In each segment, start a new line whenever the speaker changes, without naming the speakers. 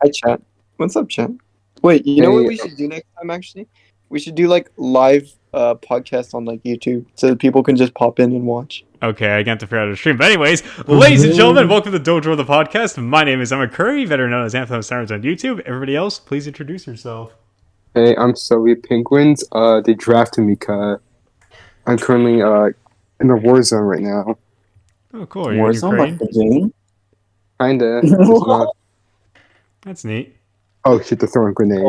Hi, chat. What's up, chat? Wait, you know what we should do next time? Actually, we should do like live podcasts on like YouTube, so that people can just pop in and watch.
Okay, I got to figure out how to stream. But anyways, ladies and gentlemen, welcome to Dogelore the Podcast. My name is Emma Curry, better known as Anthem Sirens on YouTube. Everybody else, please introduce yourself.
Hey, I'm Soviet Penguins. They drafted me because I'm currently in the war zone right now.
Oh, cool. You're in Ukraine?
Like the game?
Kinda. It's not...
That's neat.
Oh shit! They're throwing grenades.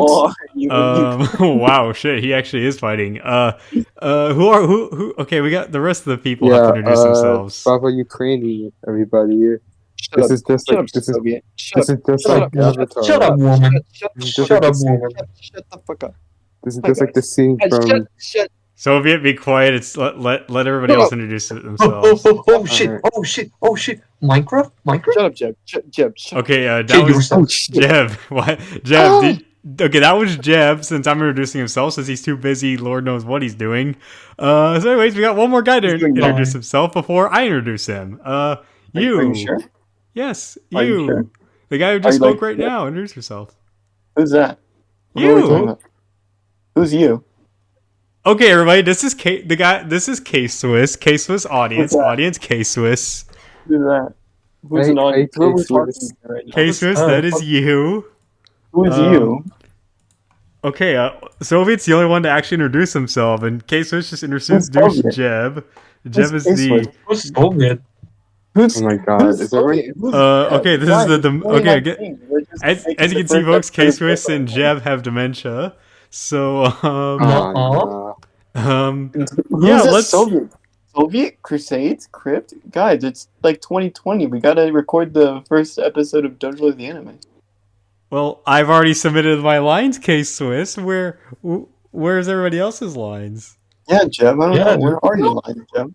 Wow, shit. He actually is fighting. Who? Okay, we got the rest of the people have to introduce themselves.
Slava Ukraini, everybody. This is just like Avatar.
Shut up, woman.
Shut up, woman. Shut the fuck up.
This is just like the scene from.
Shut.
Soviet, be quiet. It's let everybody else introduce themselves.
Oh shit! Minecraft?
Shut up, Jeb.
Okay, that was Jeb. What? Jeb. Okay, that was Jeb. Since I'm introducing himself, since he's too busy, Lord knows what he's doing. So, anyways, we got one more guy to introduce himself before I introduce him. You.
Are you sure?
Yes,
Are you sure?
The guy who just spoke right now. Introduce yourself.
Who's that?
You.
Who's you?
Okay, everybody, this is This is K-Swiss. K-Swiss audience. Audience K-Swiss.
Who's that? Who's an audience? Who are we talking to right now?
K-Swiss, that is you.
Who is you?
Okay, Soviet's the only one to actually introduce himself, and K-Swiss just introduced Jeb. Jeb is the...
Who's Soviet?
Oh my god, is there any...
okay, this is okay, as you can see, folks, K-Swiss and Jeb have dementia. So, let's...
Soviet Crusades? Crypt? Guys, it's like 2020. We gotta record the first episode of Dogelore the Anime.
Well, I've already submitted my lines, K-Swiss. Where's everybody else's lines?
Yeah, Jeb, I don't know. Where are your lines, Jeb?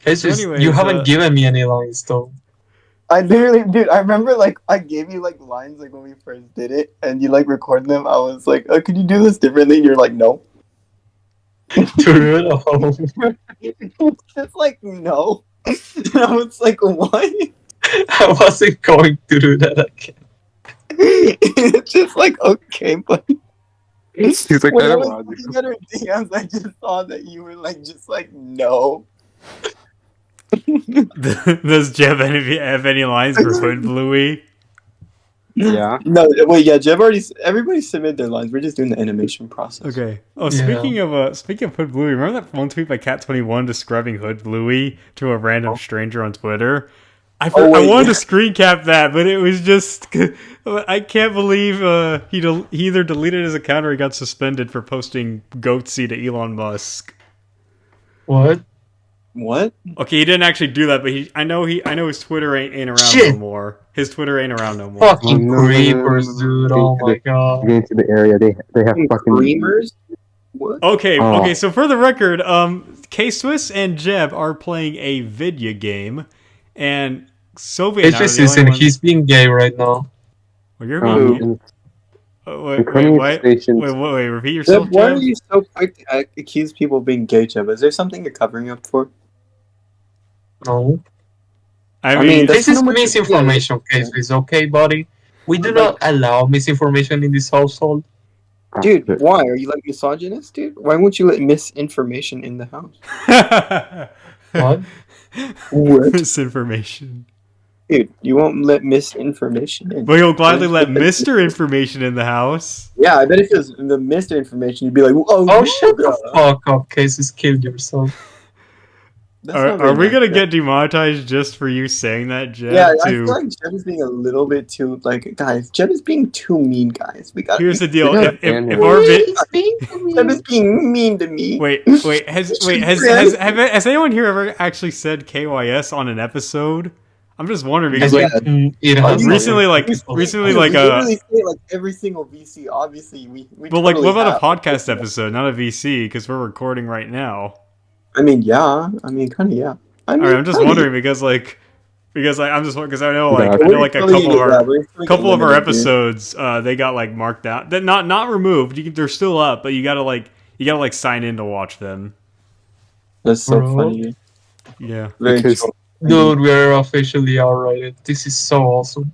K-Swiss, you haven't given me any lines, though.
I literally, dude, I remember, like, I gave you, like, lines, like, when we first did it, and you, like, recorded them. I was like, oh, could you do this differently? And you're like, no.
Dude,
It's like, no. And I was like, what?
I wasn't going to do that again.
It's just like, okay, but...
He's like,
when I was looking at her DMs, I just saw that you were, like, just like, no.
Does Jeb have any lines for Hood Bluey?
Yeah.
No, wait, yeah, Jeb everybody submitted their lines. We're just doing the animation process.
Okay. Oh, speaking of Hood Bluey, remember that one tweet by Cat21 describing Hood Bluey to a random stranger on Twitter? I wanted to screen cap that, but it was just... I can't believe he either deleted his account or he got suspended for posting Goatsy to Elon Musk.
What?
Okay, he didn't actually do that, but I know his Twitter ain't around no more. His Twitter ain't around no more.
Fucking creepers, dude! Oh my god.
Get into the area. They have fucking
creamers. What?
Okay. So for the record, K-Swiss and Jeb are playing a video game, and Soviet.
He's being gay right now.
Well, you're being. Wait, repeat yourself, Jeb.
Why are you so quick to accuse people of being gay, Jeb? Is there something you're covering up for?
No.
I mean
this is misinformation case. It's okay, buddy. We do not allow misinformation in this household.
Dude, why? Are you like misogynist, dude? Why won't you let misinformation in the house?
What?
Misinformation.
Dude, you won't let misinformation in.
But you'll gladly let Mr. Information in the house.
Yeah, I bet if it was the Mr. Information, you'd be like,
shut the fuck up, Cases, kill yourself.
Are we gonna get demonetized just for you saying that, Jeb?
Yeah, I feel like Jeb is being a little bit too, like, guys, Jeb is being too mean, guys.
Here's the deal. If
Jeb is being mean to me.
Has anyone here ever actually said KYS on an episode? I'm just wondering because recently, we
literally say like every single VC. Obviously, we.
Well, like, what about a podcast episode, not a VC? Because we're recording right now.
I mean, yeah. I mean, kind of, yeah.
I'm just wondering because I know like a couple of our episodes they got like marked out. They're not removed. They're still up, but you gotta sign in to watch them.
That's so funny.
Yeah.
Dude, we're officially outrighted. This is so awesome.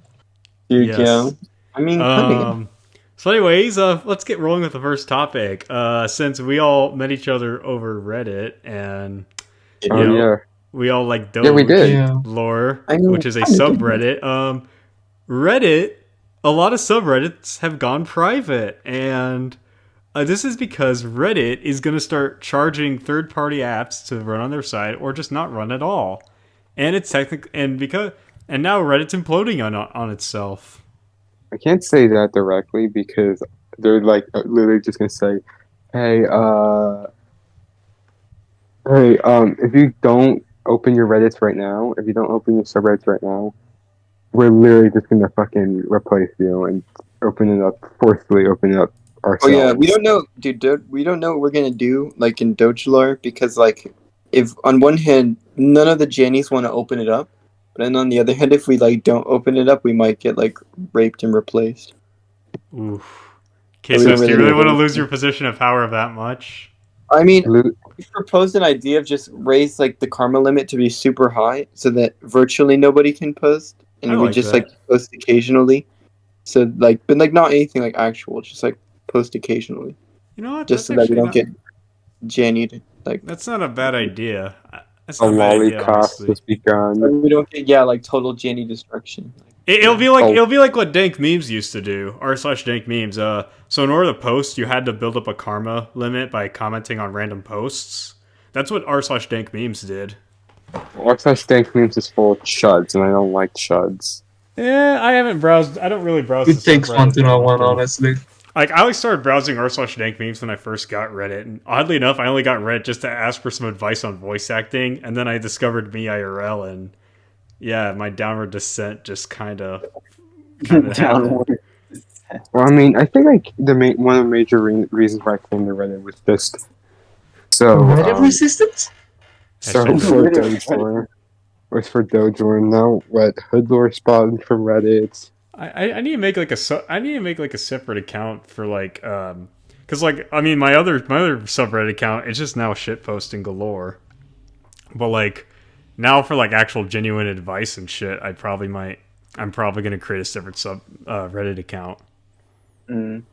Dude, yeah. I mean, kinda.
So anyways, let's get rolling with the first topic. Since we all met each other over Reddit, and you
Oh
know,
yeah.
we all like
Yeah, we did.
Dogelore,
I mean,
which is a
kinda did.
subreddit. Reddit, a lot of subreddits have gone private, and this is because Reddit is going to start charging third-party apps to run on their site, or just not run at all. And it's and now Reddit's imploding on itself.
I can't say that directly because they're like literally just gonna say, "Hey, if you don't open your Reddits right now, if you don't open your subreddits right now, we're literally just gonna fucking replace you and forcefully open it up
Oh
ourselves."
yeah, we don't know, dude. We don't know what we're gonna do, like in Dogelore, because like, if on one hand none of the Jannies want to open it up, but then on the other hand, if we like don't open it up, we might get like raped and replaced.
Oof.
We
Okay, so
don't
do you
really
really
know.
want to lose your position of power that much?
I mean,
Lu-
we proposed an idea of just raise like the karma limit to be super high, so that virtually nobody can post, and
I
we
like
just
that.
like post occasionally. So like, but like not anything like actual, just like post occasionally,
You know what?
just so
That's
that we
actually
don't get Jannied. Like
that's not a bad idea. That's
A
not a bad idea,
lollipop
honestly.
has begun.
we don't get like total Janny destruction.
It'll be like
Oh.
it'll be like what dank memes used to do, r/dank memes. So in order to post, you had to build up a karma limit by commenting on random posts. That's what r/dank memes did.
R/slash dank memes is full of chuds, and I don't like chuds.
Yeah, I haven't browsed. I don't really browse.
It
the
takes one
subreddit
to
that
know one,
often.
honestly.
Like I always started browsing r/dank memes when I first got Reddit, and oddly enough, I only got Reddit just to ask for some advice on voice acting, and then I discovered me IRL, and yeah, my downward descent just kind of happened.
Downward.
Well, I mean, I think like one of the major reasons why I came to Reddit was just so
Reddit resistance?
so
Hashtag
for
Reddit.
Dogelore. Was for Dogelore. Now what Hoodlore spawned from Reddit.
I need to make like I need to make like a separate account for like because like I mean my other subreddit account is just now shit posting galore, but like now for like actual genuine advice and shit I'm probably gonna create a separate Reddit account,
Mm.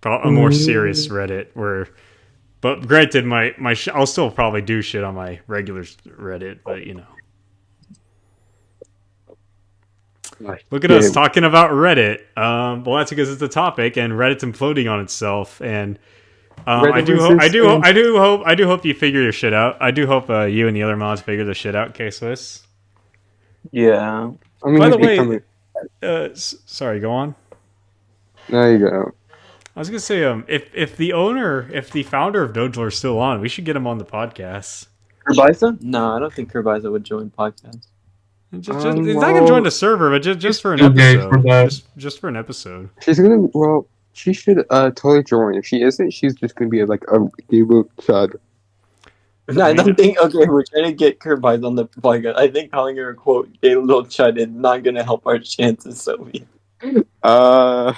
a more serious Reddit where. But granted, I'll still probably do shit on my regular Reddit, but you know. Look at us talking about Reddit. Well, that's because it's a topic, and Reddit's imploding on itself. And I do hope you figure your shit out. I do hope you and the other mods figure the shit out, K-Swiss.
Yeah.
I mean,
By the
like,
way, sorry, go on.
there you go.
I was gonna say, if the founder of Dogelore is still on, we should get him on the podcast.
Kerbiza? No, I don't think Kerbiza would join podcast.
He's not gonna join the server, but just for an
too gay
episode.
for that.
Just for an episode.
She's gonna. Well, she should totally join. If she isn't, she's just gonna be like a gay little chud.
No, I don't think. Okay, we're trying to get Kerbiza on the podcast. I think calling her a quote "gay little chud" is not gonna help our chances. So
God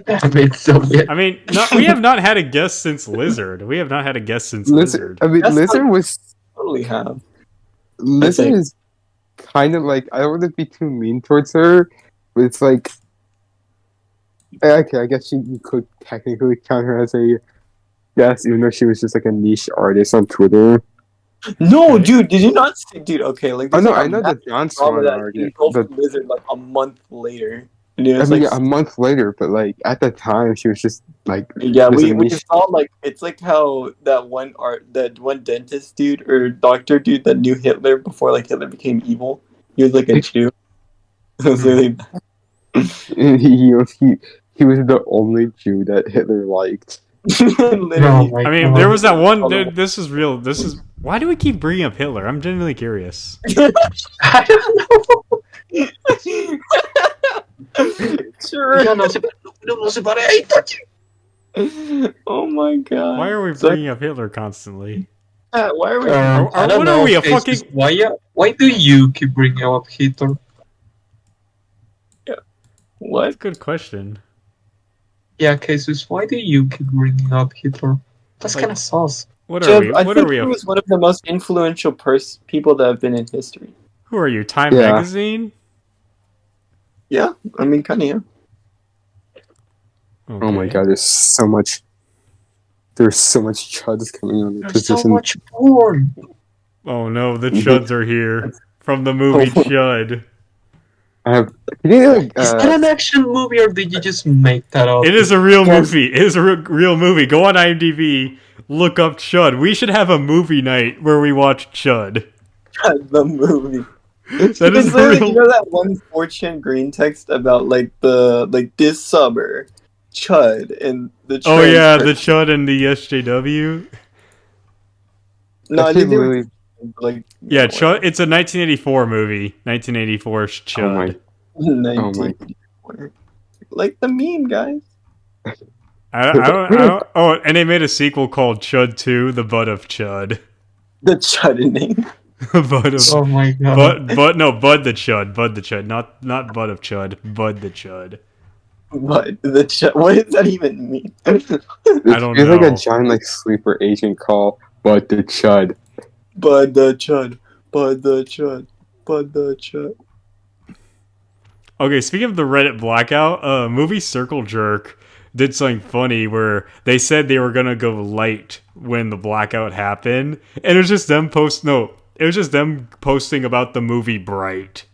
damn it, Soviet.
I mean, we have not had a guest since Lizard. Lizard.
I mean,
That's
Lizard
not-
was.
totally have.
Lizard is kind of like, I don't want to be too mean towards her, but it's like, okay, I guess you could technically count her as a yes, even though she was just like a niche artist on Twitter.
No, dude, did you not see? Dude, okay, like
Oh
there's,
no,
like,
I
a
know
massive
that John
drama
saw
that
argument.
engulfed Lizard like a month later. And it
I
was
mean,
like,
yeah, a month later, but like at the time, she was just like,
yeah,
was a
we
niche-
saw like it's like how that one dentist dude or doctor dude that knew Hitler before like Hitler became evil. He was like a Jew. It was really bad.
he was the only Jew that Hitler liked.
Literally.
No, my
I mean,
God.
there was that one. This is real. Why do we keep bringing up Hitler? I'm genuinely curious.
I don't know.
Sure.
Yo no sé para ahí, touch.
Oh my god.
Why are we bringing up Hitler constantly?
Why are we?
I don't
what
know.
are we, a
Jesus,
fucking-
Why do you keep bringing up Hitler?
That's
What?
a good question.
Yeah, Jesus, why do you keep bringing up Hitler? That's
Like-
kind of sauce.
What are
Jeb,
we?
I
What
think
are we?
he was one of the most influential people that have been in history.
Who are you? Time
Yeah.
Magazine?
Yeah, I mean, kind of. Yeah.
Oh my god, there's so much chuds coming on.
There's so much porn.
Oh no, the chuds are here from the movie Chud.
Can you like,
Is that an action movie or did you just make that up?
It is a real movie. It is a real movie. Go on IMDb, look up Chud. We should have a movie night where we watch Chud.
The movie.
That is
literally,
real.
you know that one 4chan green text about like this summer, Chud and the.
Oh yeah, the Chud and the SJW.
No, I think they were like.
Yeah, Chud. It's a 1984 movie. 1984 Chud.
Oh my.
Like the meme, guys.
I don't. Oh, and they made a sequel called Chud 2: The Butt of Chud.
The Chuddening.
Bud of.
Oh my god.
Bud the Chud. Bud the Chud. Not Butt of Chud. Bud the Chud.
What the Chud? What does that even mean?
I don't
It's
know.
like a giant like sleeper agent call, but the chud.
Bud the Chud. Bud the Chud. Bud the Chud.
Okay, speaking of the Reddit blackout, movie Circle Jerk did something funny where they said they were gonna go light when the blackout happened, and it was just them posting about the movie Bright.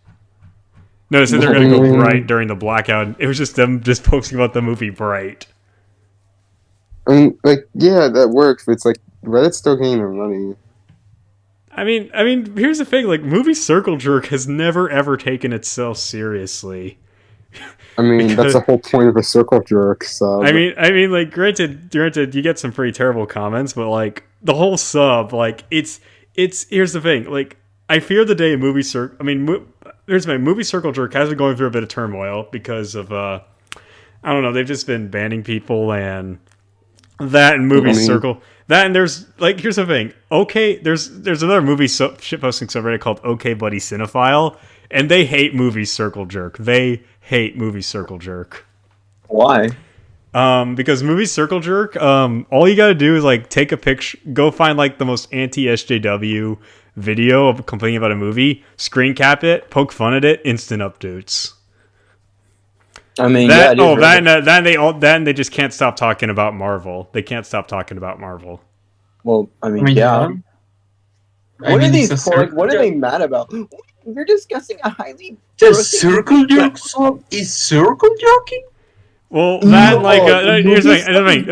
No, they said they're gonna go bright during the blackout. It was just them just posting about the movie Bright.
I mean, like, yeah, that works, but it's like Reddit's still getting their money.
I mean, here's the thing: like, movie Circle Jerk has never ever taken itself seriously.
I mean, that's the whole point of a circle jerk. So
I mean, like, granted, you get some pretty terrible comments, but like the whole sub, like, it's. Here's the thing: like, I fear the day movie circle. I mean, movie Circle Jerk has been going through a bit of turmoil because of I don't know, they've just been banning people and that and movie circle. That and there's like, here's the thing. Okay, there's another movie shitposting subreddit called OK Buddy Cinephile, and they hate movie Circle Jerk. They hate movie Circle Jerk.
Why?
Because movie Circle Jerk, all you gotta do is like take a picture, go find like the most anti-SJW video of complaining about a movie, screen cap it, poke fun at it, instant updates.
I mean,
then they just can't stop talking about Marvel. They can't stop talking about Marvel.
Well, I mean, yeah. What are they mad about? You're discussing a highly.
The Circle Jerk song is circle jerking?
Well, that here's the thing.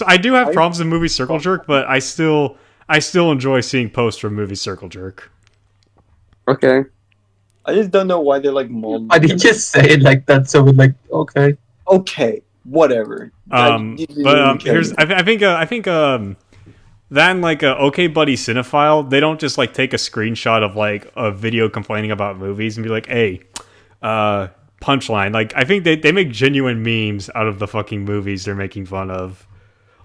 I do have problems with movie Circle Jerk, but I still enjoy seeing posts from movie Circle Jerk.
Okay.
I just don't know why they're like mold.
I didn't just say it like that, so we're like, okay.
Okay, whatever.
I think then like OK Buddy Cinephile, they don't just like take a screenshot of like a video complaining about movies and be like, hey, punchline. Like, I think they make genuine memes out of the fucking movies they're making fun of.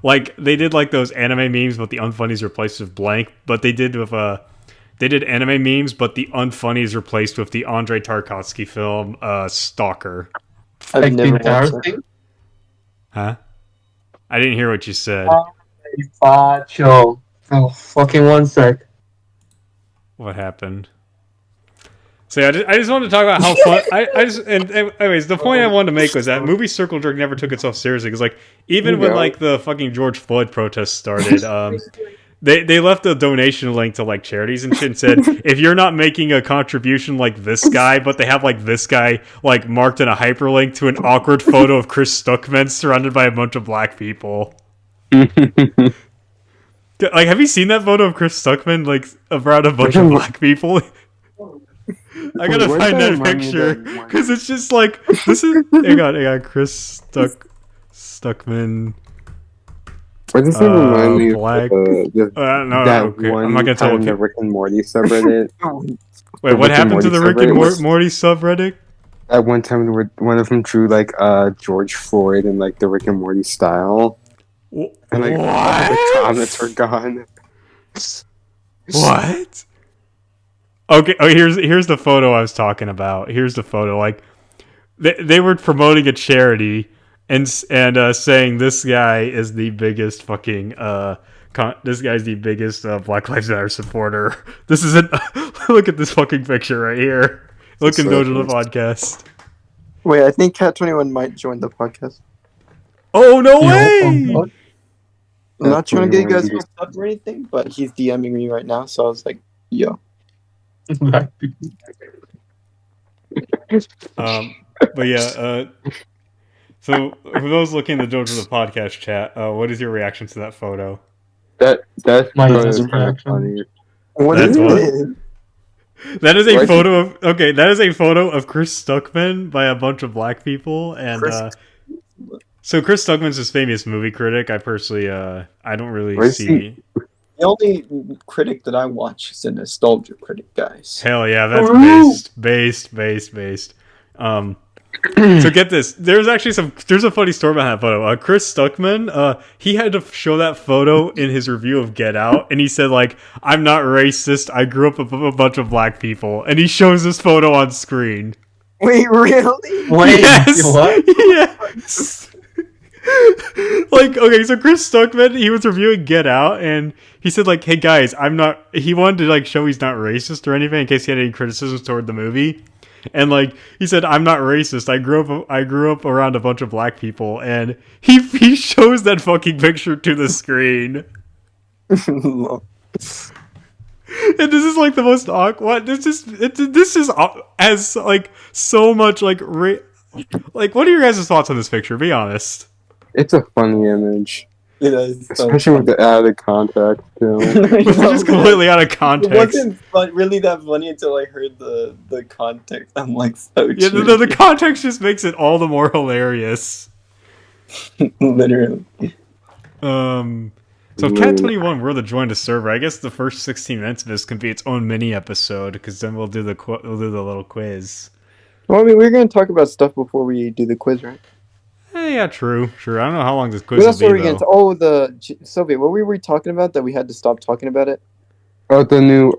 Like, they did like those anime memes, but the unfunnies replaced with blank. But they did anime memes, but the unfunnies replaced with the Andrei Tarkovsky film Stalker.
I've never watched it.
Huh? I didn't hear what you said.
Facho. Oh, fucking one sec.
What happened? So yeah, I just wanted to talk about how fun. Anyways, the point I wanted to make was that movie Circle Jerk never took itself seriously, because like even when like the fucking George Floyd protests started, they left a donation link to like charities and shit and said, if you're not making a contribution like this guy, but they have like this guy like marked in a hyperlink to an awkward photo of Chris Stuckman surrounded by a bunch of black people. Like, have you seen that photo of Chris Stuckman like around a bunch of black people? I gotta find that picture because it's just like, this is. Hang on, Chris Stuckman.
What does it remind me
black?
of one
I'm not gonna tell
the Rick and Morty subreddit?
Wait, what happened to the Rick and Morty subreddit?
At one time, one of them drew like George Floyd in like the Rick and Morty style, and like all the comments were gone.
What? Okay. Oh, here's the photo I was talking about. Here's the photo. Like, they were promoting a charity and saying this guy is the biggest fucking this guy's the biggest Black Lives Matter supporter. This is it. Look at this fucking picture right here. Look at Dogelore the Podcast.
Wait, I think Cat 21 might join the podcast.
Oh no
Yo,
way!
oh,
I'm not trying to get you guys
That's
hooked up or anything, but he's DMing me right now, so I was like, yo.
God.
But yeah, so for those looking at the Dogelore the Podcast chat, what is your reaction to that photo?
That's
My
kind
instant
of
reaction.
funny.
What
That's
is
what-
it?
That is a
Why-
photo of that is a photo of Chris Stuckman by a bunch of black people, and so Chris Stuckman's this famous movie critic. I personally, I don't really
Where's
see.
The only critic that I watch is a nostalgia critic, guys.
Hell yeah, that's based. So get this. There's a funny story behind that photo. Chris Stuckman, he had to show that photo in his review of Get Out, and he said like, "I'm not racist. I grew up with a bunch of black people," and he shows this photo on screen.
Wait, really?
Wait,
Yes.
what?
Yes. Like, okay, so Chris Stuckman, he was reviewing Get Out, and he said like, "Hey guys, I'm not." He wanted to like show he's not racist or anything in case he had any criticisms toward the movie. And like he said, I'm not racist. I grew up around a bunch of black people, and he shows that fucking picture to the screen. And this is like the most awkward. This is as like so much like like. What are your guys' thoughts on this picture? Be honest.
It's a funny image,
It is.
especially with the added context too.
It's just completely out of context.
It wasn't really that funny until I heard the context. I'm like, so
Yeah, the context just makes it all the more hilarious.
Literally.
So Cat 21 World to join the server. I guess the first 16 minutes of this can be its own mini episode because then we'll do the little quiz.
Well, I mean, we're going to talk about stuff before we do the quiz, right?
Yeah, true. I don't know how long this quiz
What
will
else were we
be,
going to?
though.
Oh, the Soviet. What were we talking about that we had to stop talking about it?
Oh, the new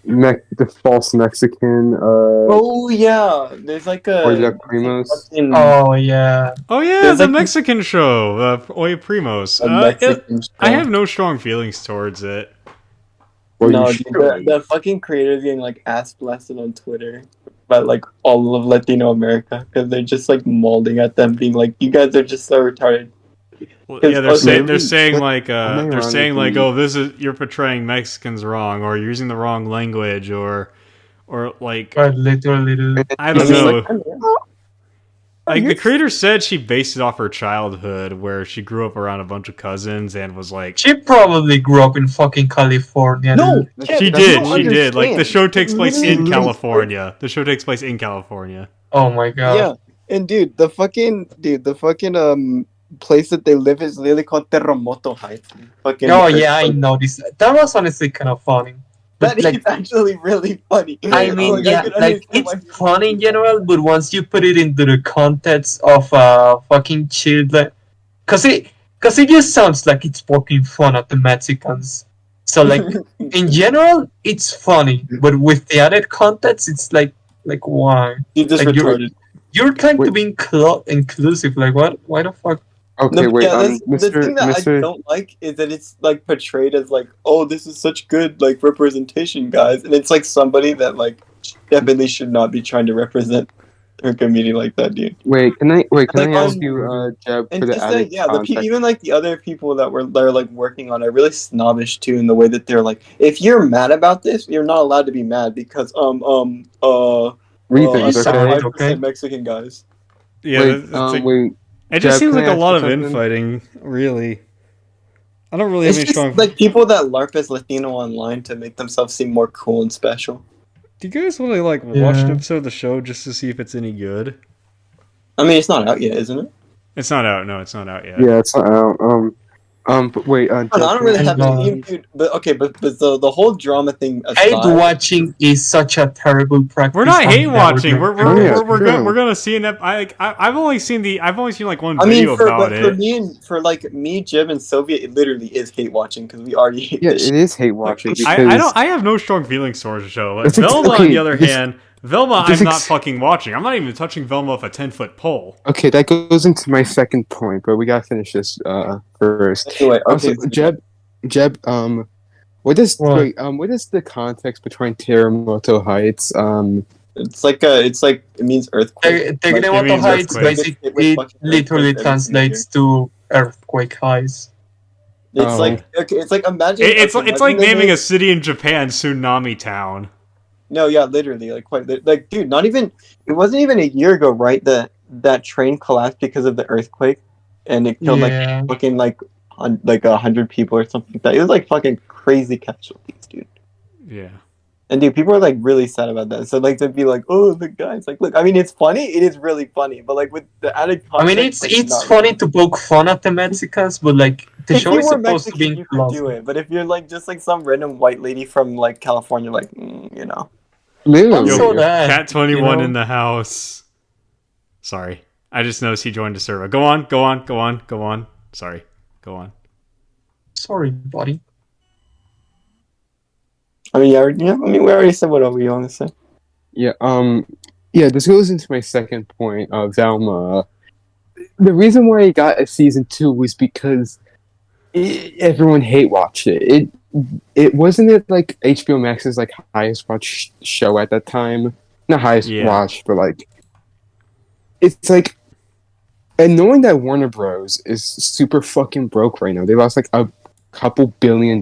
the false Mexican.
Oh yeah, there's like a.
Oye Primos.
Oh yeah.
Oh, yeah,
There's
the
like-
Mexican show, Oye Primos.
a Mexican
I
show.
have no strong feelings towards it.
Well,
No,
you
dude,
should.
the fucking creators getting like ass blasted on Twitter by like all of Latino America because they're just like molding at them, being like, "You guys are just so retarded."
Well,
Because-
yeah,
okay,
they're saying like
unironically-
oh, this is you're portraying Mexicans wrong, or you're using the wrong language, or like
But literally.
I don't
I mean,
know.
like,
Like the creator said, she based it off her childhood, where she grew up around a bunch of cousins and was like,
She probably grew up in fucking California.
no,
she did. Like the show takes place in
Literally.
California. The show takes place in California.
Oh my god.
Yeah, and dude, the fucking place that they live is literally called Terremoto Heights. Fucking
Oh yeah, I know this. That was honestly kind of funny.
That
But like,
is actually really funny.
I mean,
Like, I
yeah,
could
like
understand
it's
why people-
funny in general, but once you put it into the context of fucking children, cause it just sounds like it's poking fun at the Mexicans. So like in general, it's funny, but with the added context, it's like why?
You're just
like,
retarded.
You're trying to
Wait.
be inclusive. Like what? Why the fuck?
Okay,
No,
wait,
yeah, the
Mr.
thing that I
Mr.
don't like is that it's like portrayed as like, oh, this is such good like representation, guys, and it's like somebody that like definitely should not be trying to represent her community like that, dude.
Wait, can I
Like,
ask you, Jeb,
And
for the
just
added
yeah,
context?
even like the other people that are like working on it are really snobbish too in the way that they're like, if you're mad about this, you're not allowed to be mad because
Reasons,
sorry.
okay?
5% Mexican guys.
Yeah,
Wait,
it's like-
wait.
it just
Jeff,
seems
can
like
I
a
ask
lot
you
of
something?
infighting. Really, I don't really have
It's
any
just
strong.
like people that LARP as Latino online to make themselves seem more cool and special.
Do you guys want to like watch
Yeah.
an episode of the show just to see if it's any good?
I mean, it's not out yet, isn't it?
It's not out. No, it's not out yet.
Yeah, it's not out. But wait,
I don't really have
No.
any, dude. But okay, but the whole drama thing
Hate
aside,
watching is such a terrible practice.
We're not
I'm
hate
never
watching.
gonna-
Oh, yeah,
We're
true.
gonna see an I've only seen like one
I mean,
video about
for
it.
me, Jim, and Soviet, it literally is hate watching because we already hate
yeah,
this
it is hate watching
Like,
because
I have no strong feelings towards the show. Like,
It's
Velma, on
okay,
the other
just-
hand, Velma,
just
I'm not
ex-
fucking watching. I'm not even touching Velma with a 10-foot pole.
okay, that goes into my second point, but we gotta finish this first.
Anyway,
Also,
okay,
Jeb, what is
What?
what is the context between Terremoto Heights,
It's like it means earthquake.
Terremoto
means
heights
earthquake.
basically it literally translates to earthquake highs.
It's like okay, it's like imagine
It's like naming a city in Japan Tsunami Town.
No, yeah, literally, like like dude, not even it wasn't even a year ago, right? That train collapsed because of the earthquake, and it killed
Yeah.
like fucking like 100 people or something like that. It was like fucking crazy casualties, dude.
Yeah.
And dude, people are like really sad about that. So like to be like, oh, the guys, like, look, I mean, it's funny. It is really funny, but like with the added
I
context,
mean, it's
like, not
funny
really.
to poke fun at the Mexicans, but like the
If
show
you
is
were
supposed to
Mexican,
be
you could do it. But if you're like just like some random white lady from like California, like you know.
Literally.
Also that
Cat21 in the house. Sorry. I just noticed he joined the server. Go on. Sorry. Go on.
Sorry, buddy.
I mean, yeah. I mean, we already said whatever you want to say.
Yeah, this goes into my second point of Velma. The reason why it got a season 2 was because everyone hate watched it. It wasn't it like HBO Max's like highest watched show at that time. Not highest watched, but like it's like, and knowing that Warner Bros is super fucking broke right now. They lost like a couple $1 billion.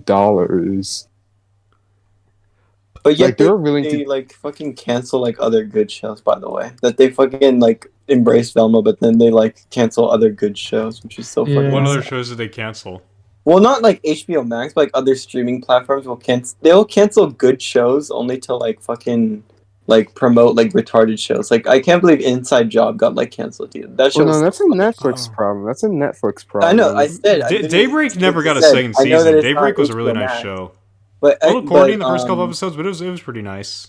But yet
Like, they're willing
they
to-
like fucking cancel like other good shows. By the way, that they fucking like embrace Velma, but then they like cancel other good shows, which is so
Yeah.
fucking.
What
sad.
other shows did they cancel?
Well, not like HBO Max, but like other streaming platforms will cancel. They'll cancel good shows only to like fucking like promote like retarded shows. Like I can't believe Inside Job got like canceled. Dude. That show.
Well, no,
was-
that's a Netflix problem. That's a Netflix problem.
I know. I said I literally-
Daybreak never got a
said,
second
I know that
season.
it's
Daybreak
not
was a really
HBO
nice
Max,
show.
But
A little corny in the first
but,
couple episodes, but it was pretty nice.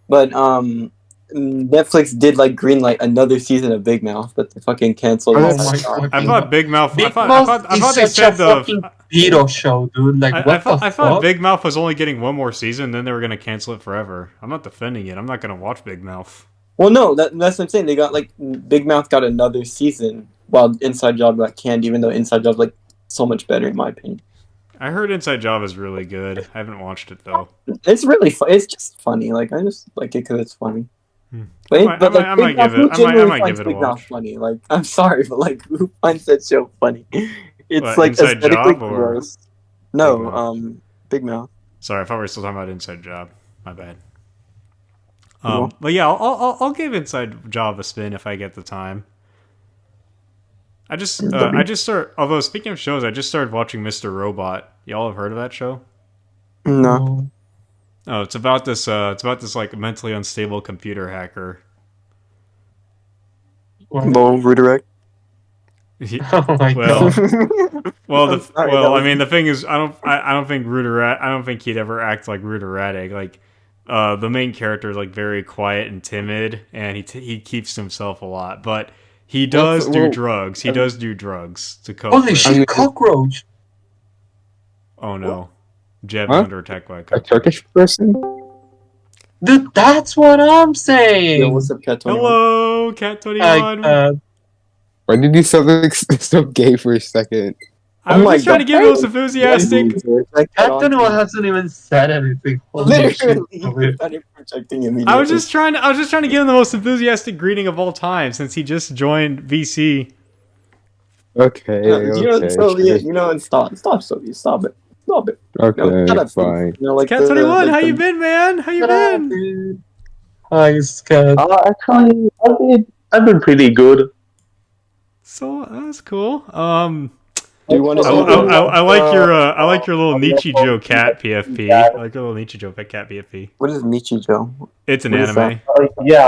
But Netflix did like greenlight another season of Big Mouth, but they fucking canceled.
Oh
Inside
my
Job.
I thought Big Mouth.
Big
I thought
Mouth
they
is
said
such a fucking pedo show, dude. Like, what the
I thought
fuck?
Big Mouth was only getting one more season, then they were gonna cancel it forever. I'm not defending it. I'm not gonna watch Big Mouth.
Well, no, that's what I'm saying. They got like Big Mouth got another season, while Inside Job got canned. Even though Inside Job's like so much better in my opinion.
I heard Inside Job is really good. I haven't watched it though.
It's really fun. It's just funny. Like I just like it because it's funny. But,
I might give it a
Big Mouth
watch.
funny. Like I'm sorry, but like who finds that show funny? It's
What,
like
Inside
aesthetically
Job or
gross. No,
Big Mouth?
Big Mouth.
Sorry, I thought we were still talking about Inside Job. My bad.
Cool.
But yeah, I'll give Inside Job a spin if I get the time. I just started. Although speaking of shows, I just started watching Mr. Robot. Y'all have heard of that show?
No.
Oh, it's about this like mentally unstable computer hacker.
Lol, redirect.
Oh my
Well,
god.
I mean, the thing is, I don't think he'd ever act like Rude erratic. Like, the main character is like very quiet and timid, and he keeps to himself a lot. But he does do drugs. He does do drugs to cope.
Holy
with.
shit, cockroach.
Oh no, Jeb's
Huh?
under attack by a
A
cockroach.
Turkish person?
Dude, that's what I'm saying.
Yo, what's up, Cat 21?
Hello, Cat21.
Like,
Why did you sound like so gay for a second?
I was
my
just trying to
God.
get most enthusiastic.
Cat21 hasn't even said anything. Holy shit.
Literally, you started projecting immediately.
I was just trying to give him the most enthusiastic greeting of all time since he just joined VC.
Okay, okay.
And stop it.
Okay,
No, shut up,
fine.
You know, like
Cat21, how
the-
you been, man? How you been?
Hi, Scott.
Actually, I've been pretty good.
So that's cool.
Do you want to?
I like your little Nichijou cat PFP. I like your little Nichijou cat PFP.
What is Nichijou?
It's an
What is
anime.
Yeah.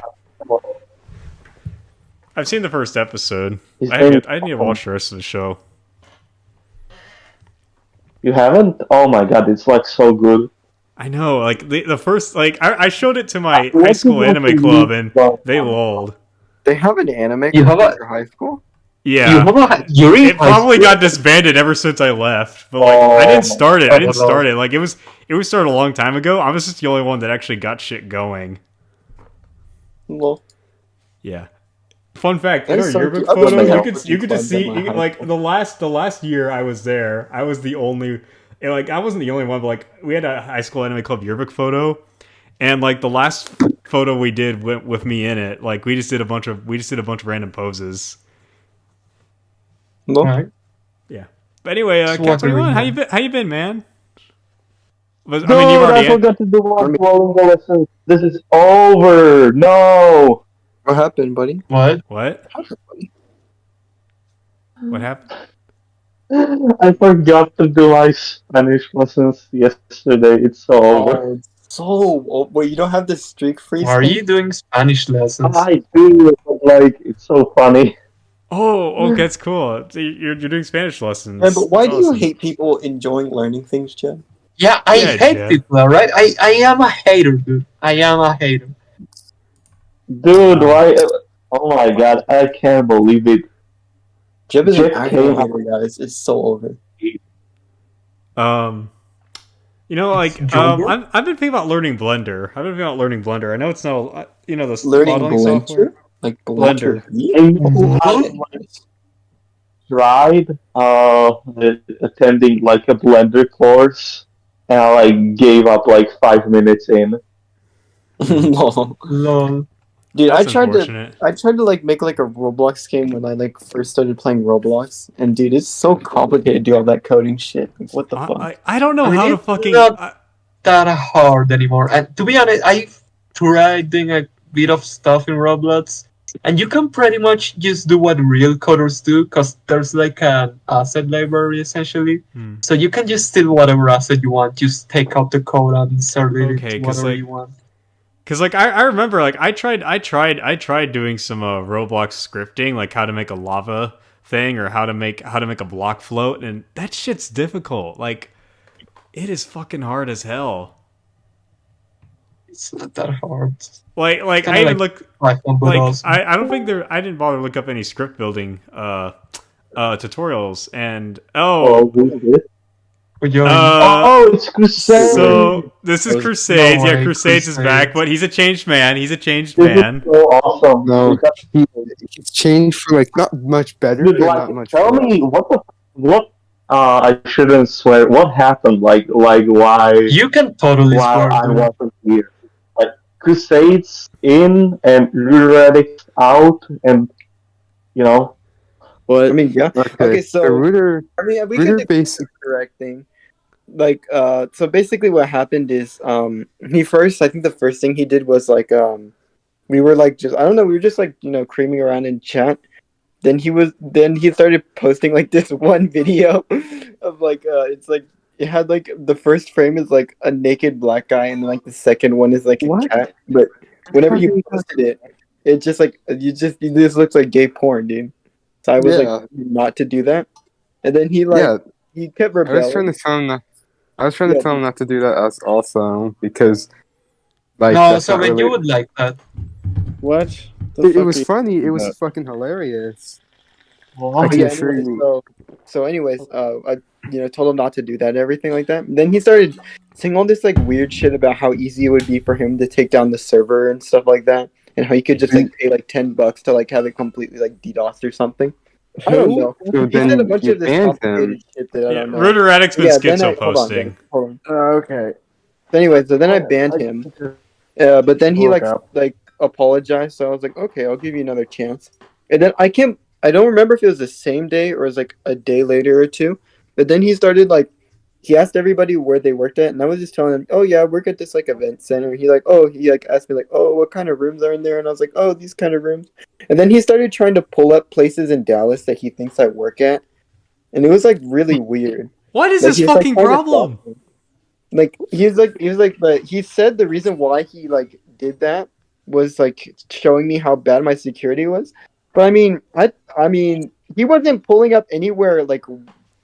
I've seen the first episode.
He's
I
very-
need to watch the rest of the show.
You haven't? Oh my god, it's like so good.
I know, like the first, like I showed it to my high school anime club and they lulled.
They have an anime
You have
club
a-
at your high school?
Yeah.
You're in
It probably got disbanded ever since I left, but like I didn't start it. Like it was started a long time ago. I was just the only one that actually got shit going.
Well,
Yeah. Fun fact: in
That
our
is so
yearbook
cute. I've
photo,
been
you could just
clubs at
see
my high
like
school.
the last year I was there. I was the only, and, like I wasn't the only one, but like we had a high school anime club yearbook photo, And like the last photo we did with me in it, like we just did a bunch of random poses.
No.
Right.
Yeah. But anyway,
So
Cat
what's the
21,
reason?
how you been, man?
Dude,
I mean, you've
I
already
forgot to do my Duolingo lessons. This is over. No.
What happened, buddy?
What?
What? What happened?
I forgot to do my Spanish lessons yesterday. It's so over.
Wait, you don't have the streak freeze
Why are
thing?
you doing Spanish lessons?
I do, but like, it's so funny.
Oh, that's cool. So you're doing Spanish lessons.
Yeah, but why
That's
do you
awesome.
hate people enjoying learning things, Chad?
Yeah, I
Yeah,
hate
Jeff.
people, alright? I am a hater, dude. I am a hater.
Dude,
Wow.
why? Oh my god, I can't believe it.
Jeb is an
Jeff
actual
came-
hater, guys. It's so over.
You know, like,
Joker?
I've been thinking about learning Blender. I know it's not, the
Learning
modeling
Blender?
software.
Like
Blender.
And I tried attending like a Blender course, and I like gave up like 5 minutes in.
No.
Lol.
Dude,
That's unfortunate.
I tried to like make like a Roblox game when I like first started playing Roblox, and dude, it's so complicated to do all that coding shit. Like, what the fuck?
I don't know
I mean,
how to
it's
fucking.
not- That hard anymore. And to be honest, I've tried doing a bit of stuff in Roblox, and you can pretty much just do what real coders do, because there's like an asset library essentially. So you can just steal whatever asset you want, just take out the code and insert it
Okay,
into
'cause,
whatever
like,
you want.
Cause like I remember like I tried doing some Roblox scripting, like how to make a lava thing or how to make a block float, and that shit's difficult. Like it is fucking hard as hell.
It's not that hard.
Like
Kinda
I even
like
look
Python, but
like
awesome.
I don't think I didn't bother to look up any script building tutorials, and
Oh, who's this?
But you're
Oh, it's Crusades.
so this is Crusades.
No
Yeah,
way,
Crusades is
Crusades.
back, but he's a changed man. He's a changed
This
man.
is so awesome.
No,
We got-
it's changed for like not much better,
Dude,
but
like,
not much
tell
worse.
me what. I shouldn't swear. What happened? Like why?
You can totally
While
swear,
I
dude.
wasn't here. Like Crusades in and Ruradic out, and you know.
I mean, yeah.
Okay,
Okay, so
the router
I mean, we
Router
could do
basic.
the correct thing. Like, so basically, what happened is, I think the first thing he did was like, we were like just I don't know, we were just like creaming around in chat. Then he started posting like this one video of like it's like it had like the first frame is like a naked black guy and then like the second one is like a
What?
cat. But whenever you posted it, it just like this looks like gay porn, dude. So I was
Yeah.
like not to do that, and then he he kept
I
rebelling.
was trying to tell him that. I was trying to
Yeah,
tell him not to do that as also because, like,
No,
that's
so
not
when
really-
you would like that.
What?
It was funny. It was fucking hilarious. I can
Yeah,
assure
anyways,
you.
so anyways, I told him not to do that and everything like that. Then he started saying all this like weird shit about how easy it would be for him to take down the server and stuff like that, and how he could just like pay like $10 to like have it completely like DDoS or something. I don't know.
So
He said a
then
bunch
you
of this
banned
complicated
him.
shit that I
Yeah,
don't know.
Rooter Addict's been
then
schizo
hold on,
posting.
hold on.
Okay.
So anyways, so then I banned him. But then he like apologized, so I was like, okay, I'll give you another chance. And then I don't remember if it was the same day or it was like a day later or two. But then he started like he asked everybody where they worked at, and I was just telling him, oh yeah, I work at this like event center. He asked me like, oh, what kind of rooms are in there? And I was like, oh, these kind of rooms. And then he started trying to pull up places in Dallas that he thinks I work at, and it was like really weird.
What is
Like,
this
he was, like,
fucking
trying to
problem?
stop me. Like but he said the reason why he like did that was like showing me how bad my security was. But I mean he wasn't pulling up anywhere like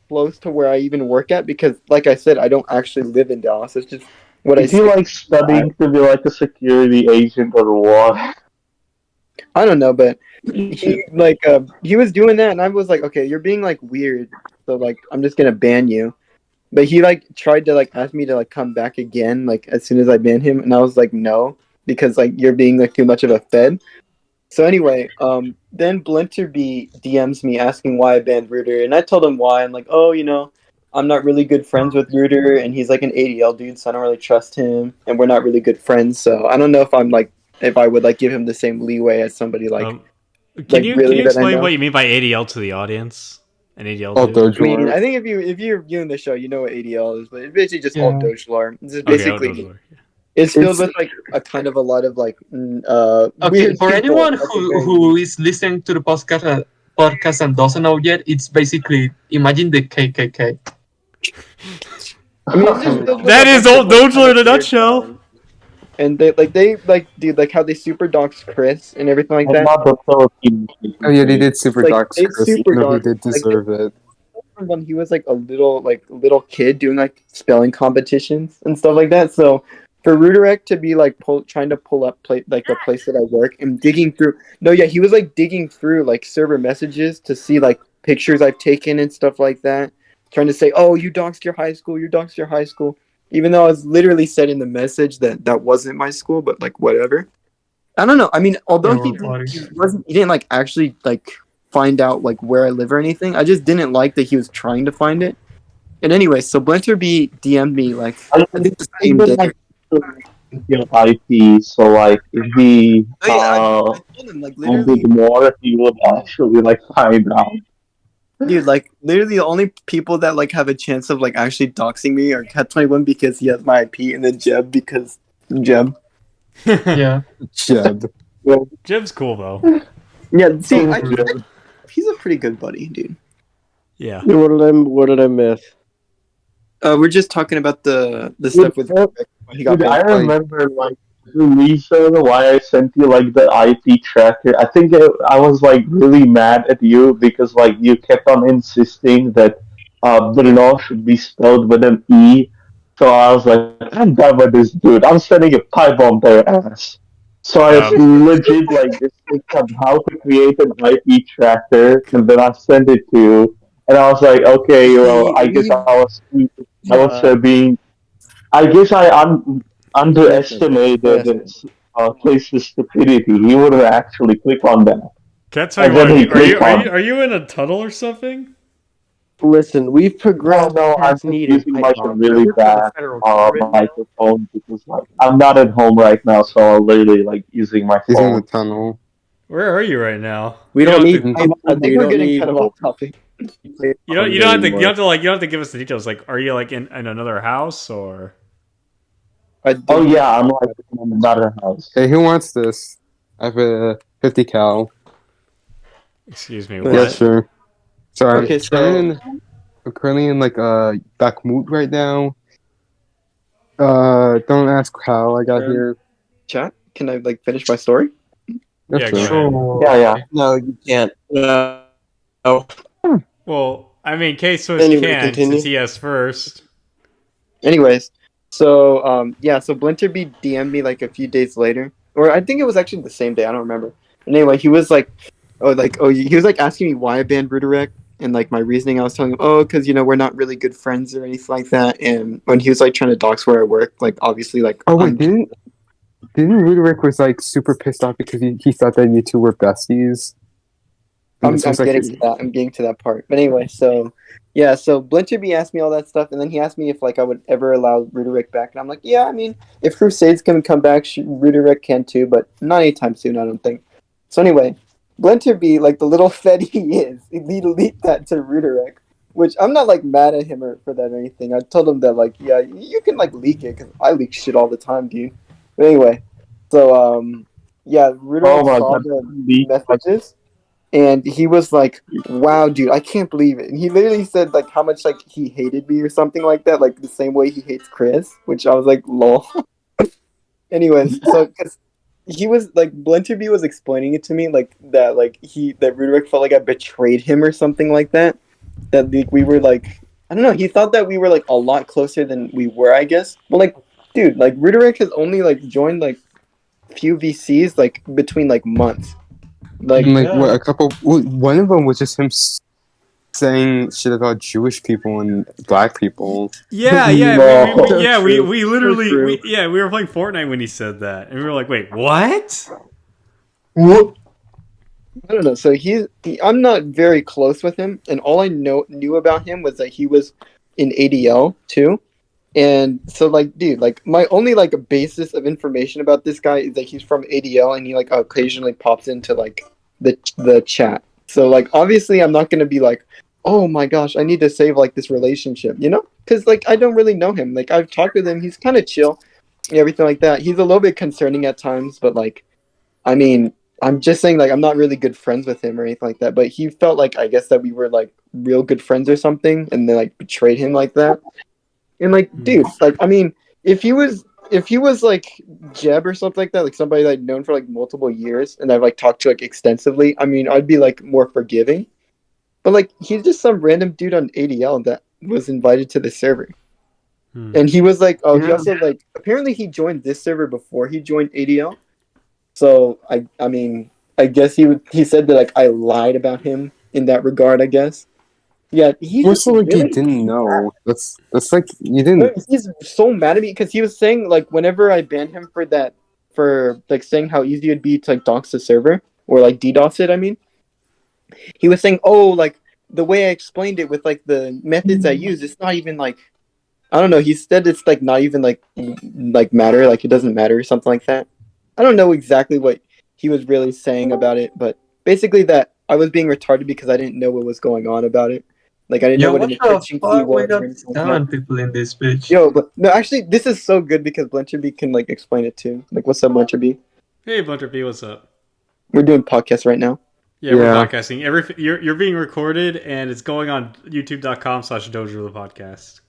close to where I even work at, because like I said, I don't actually live in Dallas. It's just what
Is he like studying to be like a security agent or what?
I don't know, but he he was doing that, and I was like, okay, you're being like weird, so like I'm just gonna ban you. But he like tried to like ask me to like come back again like as soon as I banned him, and I was like no, because like you're being like too much of a fed. So anyway, then Blinterby DMs me asking why I banned Rooter, and I told him why. I'm like, oh, I'm not really good friends with Rooter, and he's like an ADL dude, so I don't really trust him, and we're not really good friends. So I don't know if I would like give him the same leeway as somebody
Can you
really that I
explain
know.
what you mean by ADL to the audience? An ADL
Oh,
dude?
I mean,
Dogelore.
I think if you're viewing the show, you know what ADL is, but it's basically just all
Yeah.
Dogelore. It's just
Okay,
basically
Dogelore.
it's filled with like a kind of a lot of like
Okay,
weird
for
people.
anyone
at the very
who
least.
is listening to the podcast and doesn't know yet, it's basically imagine the KKK.
I mean, it's just filled with
That
a
is
bunch
old
of, like,
Dogelore in a
weird
nutshell.
guys. And dude, like how they super doxed Chris and everything like
And
that.
not the Philippines.
Oh yeah, they did super
Like
docs
they
Chris,
super
even though he
doxed
did deserve it.
when he was like a little kid doing like spelling competitions and stuff like that. So for Ruderek to be like trying to pull up like the place that I work and digging through. No, yeah, he was like digging through like server messages to see like pictures I've taken and stuff like that. Trying to say, oh, you doxed your high school, you doxed your high school. Even though I was literally said in the message that that wasn't my school, but like whatever. I don't know. I mean, although he didn't like actually like find out like where I live or anything. I just didn't like that he was trying to find it. And anyway, so Blinterby DM'd me like I think the same day.
Like IP, so like if he
Oh yeah, I told him like literally,
did more, he would actually like find out.
dude, like literally the only people that like have a chance of like actually doxing me are Cat21 because he has my IP, and then Jeb because Jeb.
Yeah.
Jeb.
Jeb's cool though.
Yeah, see, he's a pretty good buddy, dude.
Yeah.
What did I miss?
We're just talking about the stuff with he got
Dude, I
banned.
remember like the reason why I sent you like the IP tracker. I think I was like really mad at you because like you kept on insisting that Bruno should be spelled with an E. So I was like, I'm done with this dude. I'm sending a pipe bomb their ass. So I legit like just looked up how to create an IP tracker, and then I sent it to you. And I was like, okay, well, I guess I was being. I guess I underestimated Place's stupidity. He wouldn't actually click on that.
Are you in a tunnel or something?
Listen, we've progressed
No, I'm
past
just
needing
using
pipe
like a
bombs.
really
We're for the
bad
federal government now.
microphone because like I'm not at home right now, so I'm literally like using my
He's in the
phone.
tunnel.
Where are you right now?
We don't need.
I think we're getting kind of off topic.
You don't have to give us the details. Like, are you like in another house or?
Oh yeah, I'm like in another house.
Hey, who wants this? I have a 50 cal.
Excuse me. What?
Yeah, sure. Sorry.
Okay, so
I'm currently in like Bakhmut right now. Don't ask how I got here.
chat, can I like finish my story?
Yeah, go
Sure.
ahead.
Yeah.
No, you can't.
Well, I mean, K-Swiss
Anyway,
can
continue.
since he has first.
Anyways, so yeah, so Blinterby DM'd me like a few days later, or I think it was actually the same day. I don't remember. And anyway, he was like, he was like asking me why I banned Ruderek, and like my reasoning. I was telling him, because we're not really good friends or anything like that. And when he was like trying to dox where I work, like obviously like
Oh wait, didn't Ruderick was like super pissed off because he thought that you two were besties?
I'm getting to that part. But anyway, so yeah, so Blinterby asked me all that stuff, and then he asked me if like I would ever allow Ruderek back, and I'm like, yeah, I mean, if Crusades can come back, Ruderek can too, but not anytime soon, I don't think. So anyway, Blinterby, like the little fed he is, he leaked that to Ruderek, which I'm not like mad at him for that or anything. I told him that like, yeah, you can like leak it because I leak shit all the time, dude. But anyway, so yeah, Ruderek saw the messages. And he was like, wow, dude, I can't believe it. And he literally said, like, how much, like, he hated me or something like that. Like, the same way he hates Chris. Which I was like, lol. Anyways, so, because he was, like, Blinterby was explaining it to me, like, that Ruderek felt like I betrayed him or something like that. That, like, we were, like, I don't know. He thought that we were, like, a lot closer than we were, I guess. Well, like, dude, like, Ruderek has only, like, joined, like, few VCs, like, between, like, months.
Like what, a couple. One of them was just him saying shit about Jewish people and black people.
Yeah, we literally we were playing Fortnite when he said that, and we were like, wait, what?
What? I don't know. So I'm not very close with him, and all I knew about him was that he was in ADL too. And so, like, dude, like, my only, like, basis of information about this guy is that he's from ADL and he, like, occasionally pops into, like, the chat. So, like, obviously I'm not going to be like, oh my gosh, I need to save, like, this relationship, you know? Because, like, I don't really know him. Like, I've talked with him. He's kind of chill, everything like that. He's a little bit concerning at times, but, like, I mean, I'm just saying, like, I'm not really good friends with him or anything like that. But he felt like, I guess, that we were, like, real good friends or something, and then, like, betrayed him like that. And like, dude, like, I mean, if he was like Jeb or something like that, like somebody that I'd known for like multiple years and I've like talked to like extensively, I mean, I'd be like more forgiving. But like, he's just some random dude on ADL that was invited to the server, and he was like, oh, he also like apparently he joined this server before he joined ADL. So I mean, I guess he said that like I lied about him in that regard, I guess. Yeah, he's
What's
just
like
really
you didn't know? That's like you didn't.
He's so mad at me because he was saying like whenever I banned him for like saying how easy it'd be to like dox the server or like DDoS it. I mean, he was saying, oh, like the way I explained it with like the methods I use, it's not even like I don't know. He said it's like not even like matter, like it doesn't matter or something like that. I don't know exactly what he was really saying about it, but basically that I was being retarded because I didn't know what was going on about it. Like I didn't know what an encryption key was.
We got 7 people in this bitch.
Yo, but no, actually, this is so good because Blencher B can like explain it too. Like, what's up, Blencher B?
Hey, Bunter B, what's up?
We're doing podcasts right now.
Yeah, we're podcasting. You're being recorded, and it's going on youtube.com/Dogelore the Podcast.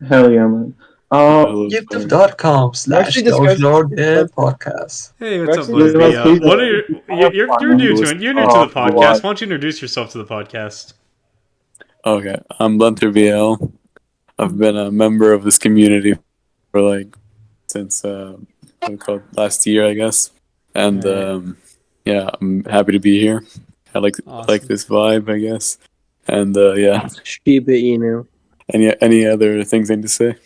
Hell yeah, man.
YouTube.com/Dogelore the Podcast.
Hey, what's up, Bunter B? You're new to it. You're new to the podcast. Why don't you introduce yourself to the podcast?
Okay, I'm Bunter BL. I've been a member of this community for like since last year, I guess. And yeah, I'm happy to be here. I like this vibe, I guess. And yeah.
Shiba Inu.
Any other things I need to say?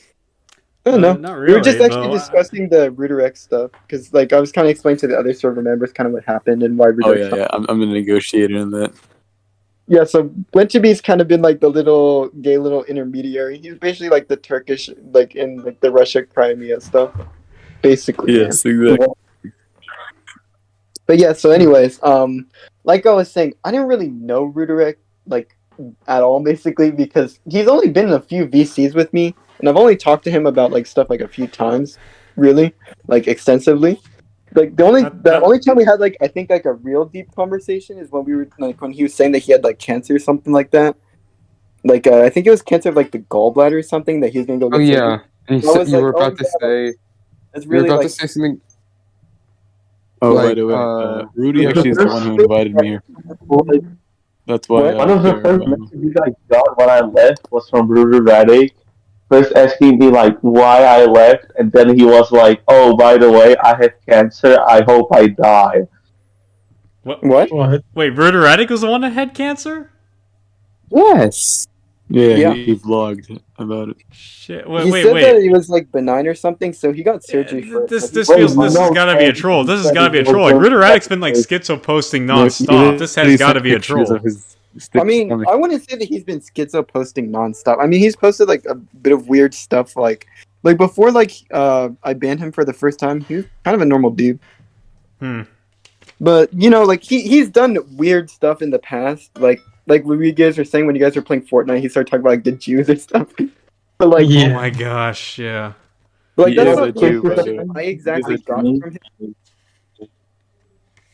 Oh no,
not really.
We were just actually discussing the RooterX stuff because like I was kind of explaining to the other server members kind of what happened and why RooterX.
Oh yeah. I'm the negotiator in that.
Yeah, so Blencher B's kind of been like the little gay little intermediary. He's basically like the Turkish, like in like the Russia Crimea stuff, basically.
Yes, exactly.
But yeah, so anyways, like I was saying, I didn't really know RooterX like at all, basically, because he's only been in a few VCs with me, and I've only talked to him about like stuff like a few times, really, like extensively. Like the only time we had like I think like a real deep conversation is when we were like when he was saying that he had like cancer or something like that. Like I think it was cancer of like the gallbladder or something that he was gonna go get.
Oh yeah, and you were about to say.
That's really
you were about to say something.
Oh, by the way, Rudy actually is the one who invited me here. That's why.
One of the first messages I got when I left was from Rudy Radic. First asking me like why I left, and then he was like, "Oh, by the way, I have cancer. I hope I die."
What?
Wait,
Bruder Raddick was the one that had cancer?
Yes.
Yeah. He vlogged about it.
Shit.
He said that it was like benign or something, so he got surgery for it.
This has gotta be a troll. This has gotta be a troll. Like Bruder Raddick's been like schizo posting nonstop. This has gotta be a troll.
I mean, I wouldn't say that he's been schizo posting nonstop. I mean, he's posted like a bit of weird stuff, like before, like I banned him for the first time. He was kind of a normal dude. But you know, like he's done weird stuff in the past, like when you guys were saying when you guys were playing Fortnite, he started talking about like the Jews or stuff. But like,
oh my gosh, yeah.
Like that's not the impression I exactly got from him.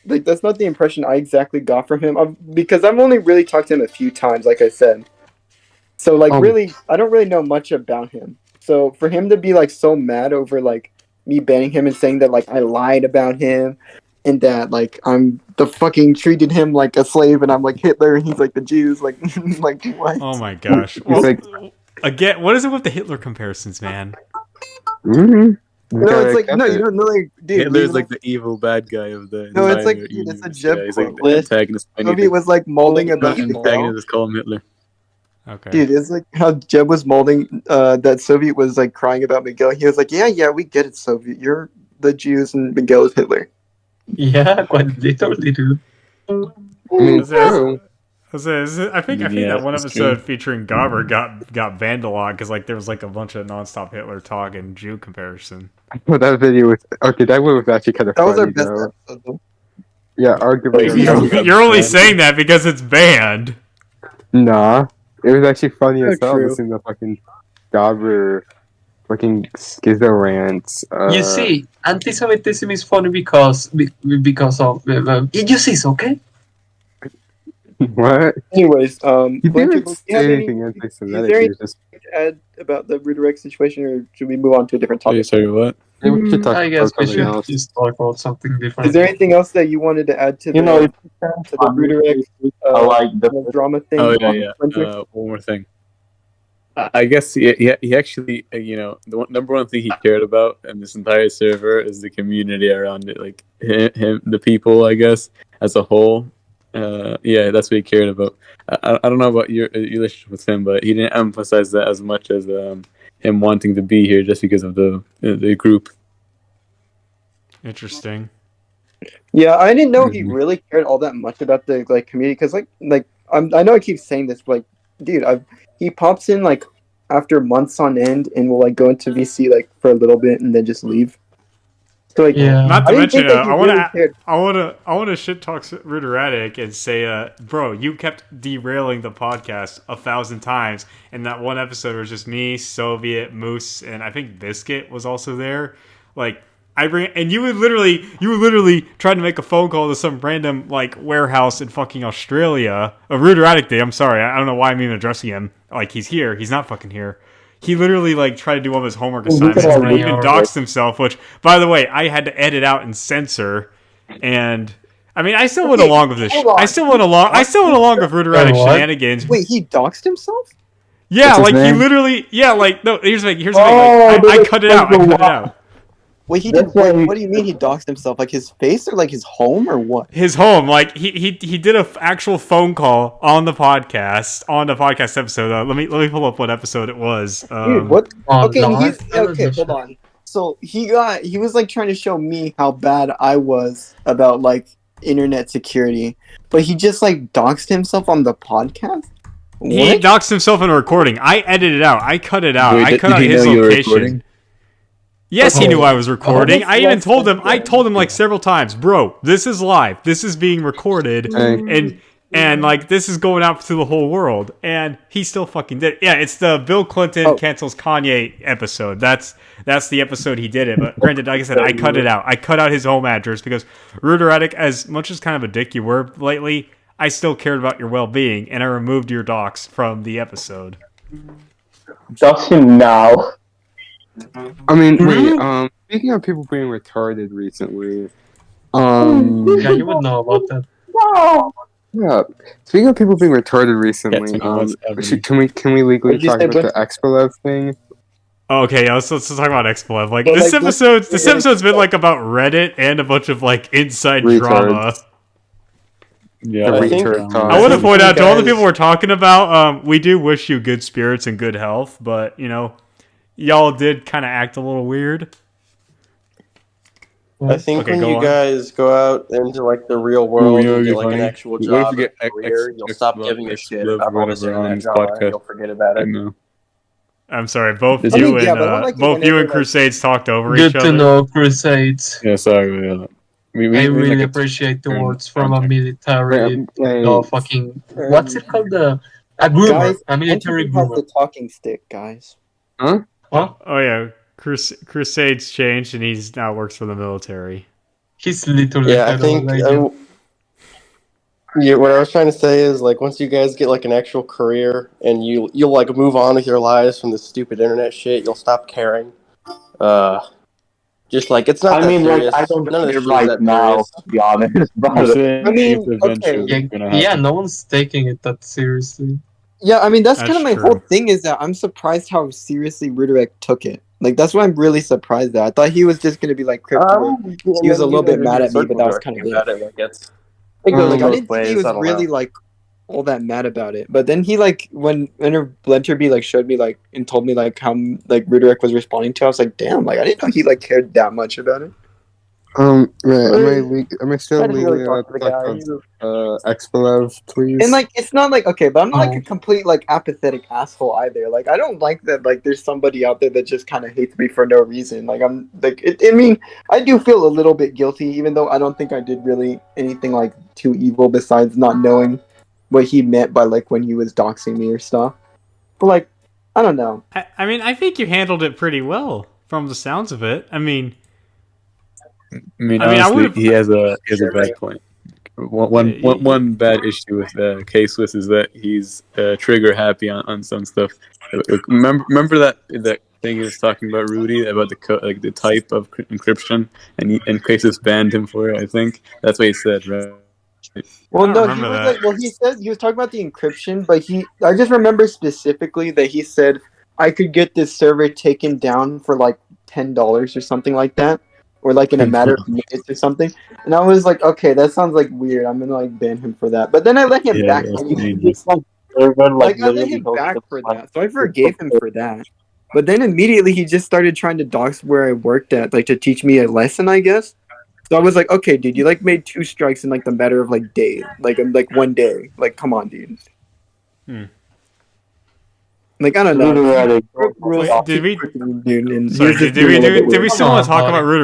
Like that's not the impression I exactly got from him because I've only really talked to him a few times, like I said. So like really, I don't really know much about him. So for him to be like so mad over like me banning him and saying that like I lied about him and that like I'm the fucking treated him like a slave and I'm like Hitler and he's like the Jews, like like what?
Oh my gosh. Well, again, what is it with the Hitler comparisons, man?
No, it's like no, you don't know, like dude.
Hitler's like the evil bad guy of the.
No, it's like dude, it's a Jeb.
He's like the antagonist.
Movie was like molding about
the antagonist. Call him Hitler.
Okay.
Dude, it's like how Jeb was molding that Soviet was like crying about Miguel. He was like, yeah, we get it, Soviet. You're the Jews and Miguel is Hitler.
Yeah, quite literally, dude.
I I think
Yeah,
that one
that's
episode
true.
featuring Garber got banned a lot because like there was like a bunch of nonstop Hitler talk and Jew comparison.
Well, that video was okay. That one was actually kind of
That was our
funny
best
though.
episode, though.
Yeah, arguably.
Wait,
our
you-
best.
You're only saying that because it's banned.
Nah, it was actually funny as
Oh,
hell
true.
listening to fucking Gobber fucking schizo rants.
You see, anti-Semitism is funny because of idiocies, okay?
What?
Anyways,
He
Blanchard,
didn't
do you
say
have
anything
is
anti-Semitic.
there
He was just.
anything to add about the redirect situation, or should we move on to a different
Wait,
topic?
sorry, what?
Maybe we should talk
I guess
about
we
something
should
else.
just talk about something different.
Is there anything else that you wanted to add to
You know,
the,
it's
to the redirect
I like the
drama thing?
Oh
on
yeah.
Blanchard?
One more thing. I guess he actually number one thing he cared about in this entire server is the community around it, like him the people, I guess, as a whole. That's what he cared about. I don't know about your relationship with him, but he didn't emphasize that as much as him wanting to be here just because of the group.
Interesting.
Yeah, I didn't know he really cared all that much about the like community because I know I keep saying this, but like, dude, he pops in like after months on end and will like go into VC like for a little bit and then just leave. So like,
Yeah.
Not to
I didn't
mention,
think that he
I
really cared.
want to shit talk Ruderatic and say, bro, you kept derailing the podcast 1,000 times, and that one episode was just me, Soviet, Moose, and I think Biscuit was also there. Like, you were literally trying to make a phone call to some random like warehouse in fucking Australia. A Ruderatic Day. I'm sorry, I don't know why I'm even addressing him. Like, he's here, he's not fucking here. He literally like tried to do all of his homework assignments and he even doxed himself, which, by the way, I had to edit out and censor. And I mean, I still went along with this. I still went along with Ruderatic
What?
shenanigans.
Wait, he doxed himself?
Yeah,
What's his
like he
name?
literally. Yeah, like no. Here's the thing.
Oh,
Like, I cut it out. I cut it out.
Wait, he
That's
did. Wait,
why he-
what do you mean he doxed himself? Like his face or like his home or what?
His home, like he did a actual phone call on the podcast episode. Let me pull up what episode it was.
Dude, what?
On
Okay,
live
okay,
television.
hold on. So he was like trying to show me how bad I was about like internet security, but he just like doxed himself on the podcast.
He
What?
doxed himself in a recording. I edited it out. I cut it out.
Wait,
I cut
did
out
he
his
know you were
location.
recording?
Yes, he knew I was recording.
that's
I even
less
told him.
than
I
good.
told him like several times, bro. This is live. This is being recorded, and like this is going out to the whole world. And he still fucking did it. Yeah, it's the Bill Clinton cancels Kanye episode. That's the episode he did it. But granted, like I said, I cut it out. I cut out his home address because Ruderatic, as much as kind of a dick you were lately, I still cared about your well-being, and I removed your docs from the episode.
Dox him now.
I mean, wait. Speaking of people being retarded recently,
Yeah, you would know about that.
yeah. Speaking of people being retarded recently,
Yeah, tell me what's happening.
can we legally
What'd you
talk
say,
about the Expolev thing?
Okay, yeah, let's talk about Explev. Like
But,
this
like,
episode's been like about Reddit and a bunch of like inside
Retards.
drama.
Yeah,
The
I think-
retard talk.
I want to
think
point
you
out to all the
guys-
people we're talking about, we do wish you good spirits and good health, but you know, y'all did kind of act a little weird.
I think
Okay,
when
go
you
on.
guys go out into like the real world
know
and
what'd
get
be
like an
funny?
actual
What if
job
we get
and career, you'll stop
X-Love,
giving a shit
X-Love,
about all this
whatever on
internet
this
drama,
podcast.
and you'll forget about
I
it.
know.
I'm sorry, both
I
you
mean,
and
yeah, but I don't like it
both you
whenever,
and
like-
Crusades talked over
Good
each other.
to know, Crusades.
Yeah, sorry. Yeah. We
I really
like a-
appreciate the
turn
words from a
contact.
military,
Hey,
fucking, what's it called? A groomer,
Guys,
a military
Anthony has
groomer.
the talking stick, guys.
Huh?
Oh yeah, Crusades changed and he's now works for the military.
He's literally
Yeah, I
head of
think
radio.
what I was trying to say is like once you guys get like an actual career and you'll like move on with your lives from this stupid internet shit, you'll stop caring. Just like it's not.
I
that
mean, like,
serious.
I don't
None of this
care
shit is
right
that
now,
serious.
to be honest. But
I mean,
If eventually
okay.
it's gonna
Yeah,
happen.
no one's taking it that seriously.
Yeah, I mean that's
That's
kind of my
true.
whole thing is that I'm surprised how seriously Redirect took it. Like that's what I'm really surprised at. I thought he was just gonna be like crypto. He was a little bit mad at me, but that was kind of it.
about it. Like it's
Like,
it goes
I
both
didn't think
ways.
he was
I don't
really
know.
like all that mad about it. But then he like when Blenterby like showed me like and told me like how like Redirect was responding to, I was like, damn, like I didn't know he like cared that much about it.
Am I still
I didn't really
legally
talk
allowed
to
to
the
talk
guy.
about Expelev, please?
And like, it's not like okay, but I'm not like
Oh.
a complete like apathetic asshole either. Like, I don't like that. Like, there's somebody out there that just kind of hates me for no reason. Like, I'm like, I mean, I do feel a little bit guilty, even though I don't think I did really anything like too evil besides not knowing what he meant by like when he was doxing me or stuff. But like, I don't know.
I mean, I think you handled it pretty well from the sounds of it. I mean,
I mean,
I
honestly,
would've-
he has a bad point. One bad issue with K Swiss is that he's trigger happy on some stuff. Remember that thing he was talking about, Rudy, about the type of encryption, and K Swiss banned him for it. I think that's what he said, right?
Well,
I don't
no, he
remember
was
that.
like, well, he said he was talking about the encryption, but I just remember specifically that he said I could get this server taken down for like $10 or something like that, or like in a matter of minutes or something. And I was like, okay, that sounds like weird. I'm gonna like ban him for that. But then I let him
Yeah,
back.
that's
You can
dangerous.
just, like, server,
Like I let
literally
him
host
back
it,
for
like,
that, so I forgave him for that. But then immediately he just started trying to dox where I worked at, like to teach me a lesson, I guess. So I was like, okay, dude, you like made 2 strikes in like the matter of like days, like 1 day. Like, come on, dude.
Hmm.
Like, I don't know.
Rudy Reddick,
Wait, did we?
Dude, and he
Sorry,
was just
did we
doing a little bit
did we
weird.
still
Come
want to
on,
talk about
buddy.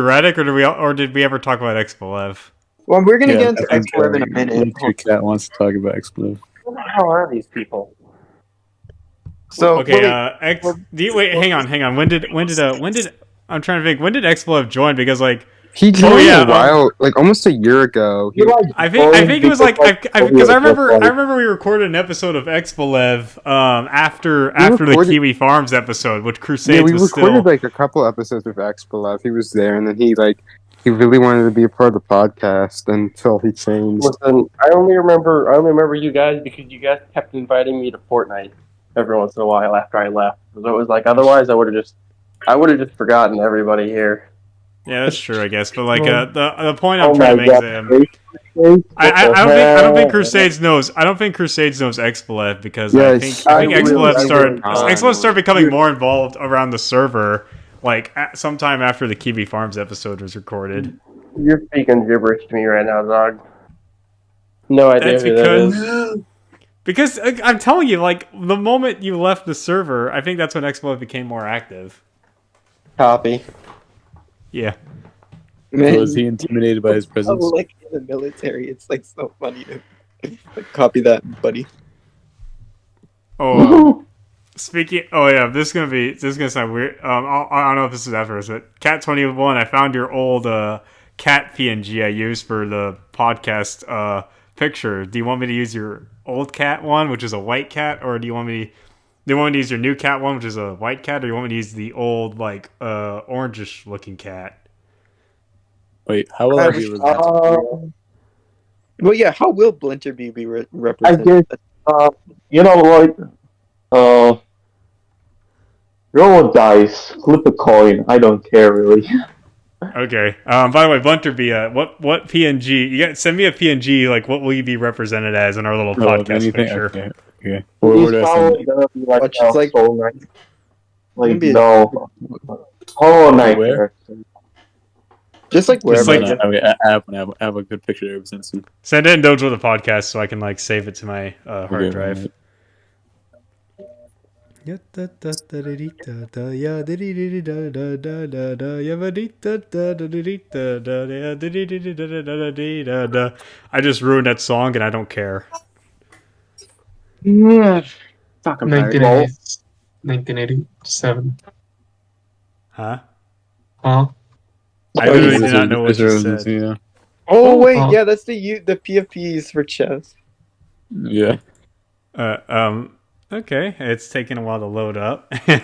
Rudy or did we ever talk about Expelev?
Well, we're gonna
Yeah,
get
I
into
think
X11 in a minute.
Electric Cat wants to talk about Expletive.
Who the hell are these people?
So
Okay,
wait,
wait, hang on. When did I'm trying to think. When did Expelev join? Because like
He joined
yeah,
a while, like almost a year ago. He,
I think it was like because I remember we recorded an episode of Expelev after the
recorded-
Kiwi Farms episode, which Crusades
yeah, we
was
recorded
still.
like a couple episodes with Expelev. He was there, and then he really wanted to be a part of the podcast until he changed.
Listen, I only remember you guys because you guys kept inviting me to Fortnite every once in a while after I left. So it was like, otherwise I would have just forgotten everybody here.
Yeah, that's true, I guess. But like
Well,
the point I'm
oh
trying
my
to make
god.
is I don't think
What the
Crusades knows. I don't think Crusades knows Expelev because
Yeah,
I think Expelev started
really
Expelev started becoming more involved around the server like sometime after the Kiwi Farms episode was recorded.
You're speaking gibberish to me right now, dog. No idea
That's
who that is.
because I'm telling you, like the moment you left the server, I think that's when Expelev became more active.
Copy.
Yeah.
man,
Was he intimidated by his presence?
like in the military, it's like so funny to like, copy that, buddy.
Oh, speaking. Oh yeah, this is gonna sound weird. I don't know if this is afterwards, but Cat21, I found your old cat PNG I used for the podcast picture. Do you want me to use your old cat one, which is a white cat, or do you want me to use your new cat one, which is a white cat, or do you want me to use the old like orangish looking cat?
Wait, how will I be represented?
Well, yeah. How will Blinter be
I
represented?
guess, you know, like, roll a dice, flip a coin. I don't care really.
Okay. By the way, Bunter B, what PNG? You got send me a PNG. Like, what will you be represented as in our little podcast
anything?
picture?
Okay.
He's
Where do I send
probably
it?
gonna be like,
Watch, it's like-
Soul Knight. Like,
Maybe-
no. Hollow Knight.
Where?
Just like wherever.
like-
I guess.
I have a good picture to represent soon.
Send it in Dogelore the Podcast so I can like save it to my hard
Okay,
drive.
right.
I just ruined that song and I don't care.
Talk about it.
1987.
Huh?
Huh?
I literally did not know what you said.
Yeah.
Oh wait,
Oh.
yeah, that's the PFPs for chess.
Yeah.
Okay, it's taking a while to load up. I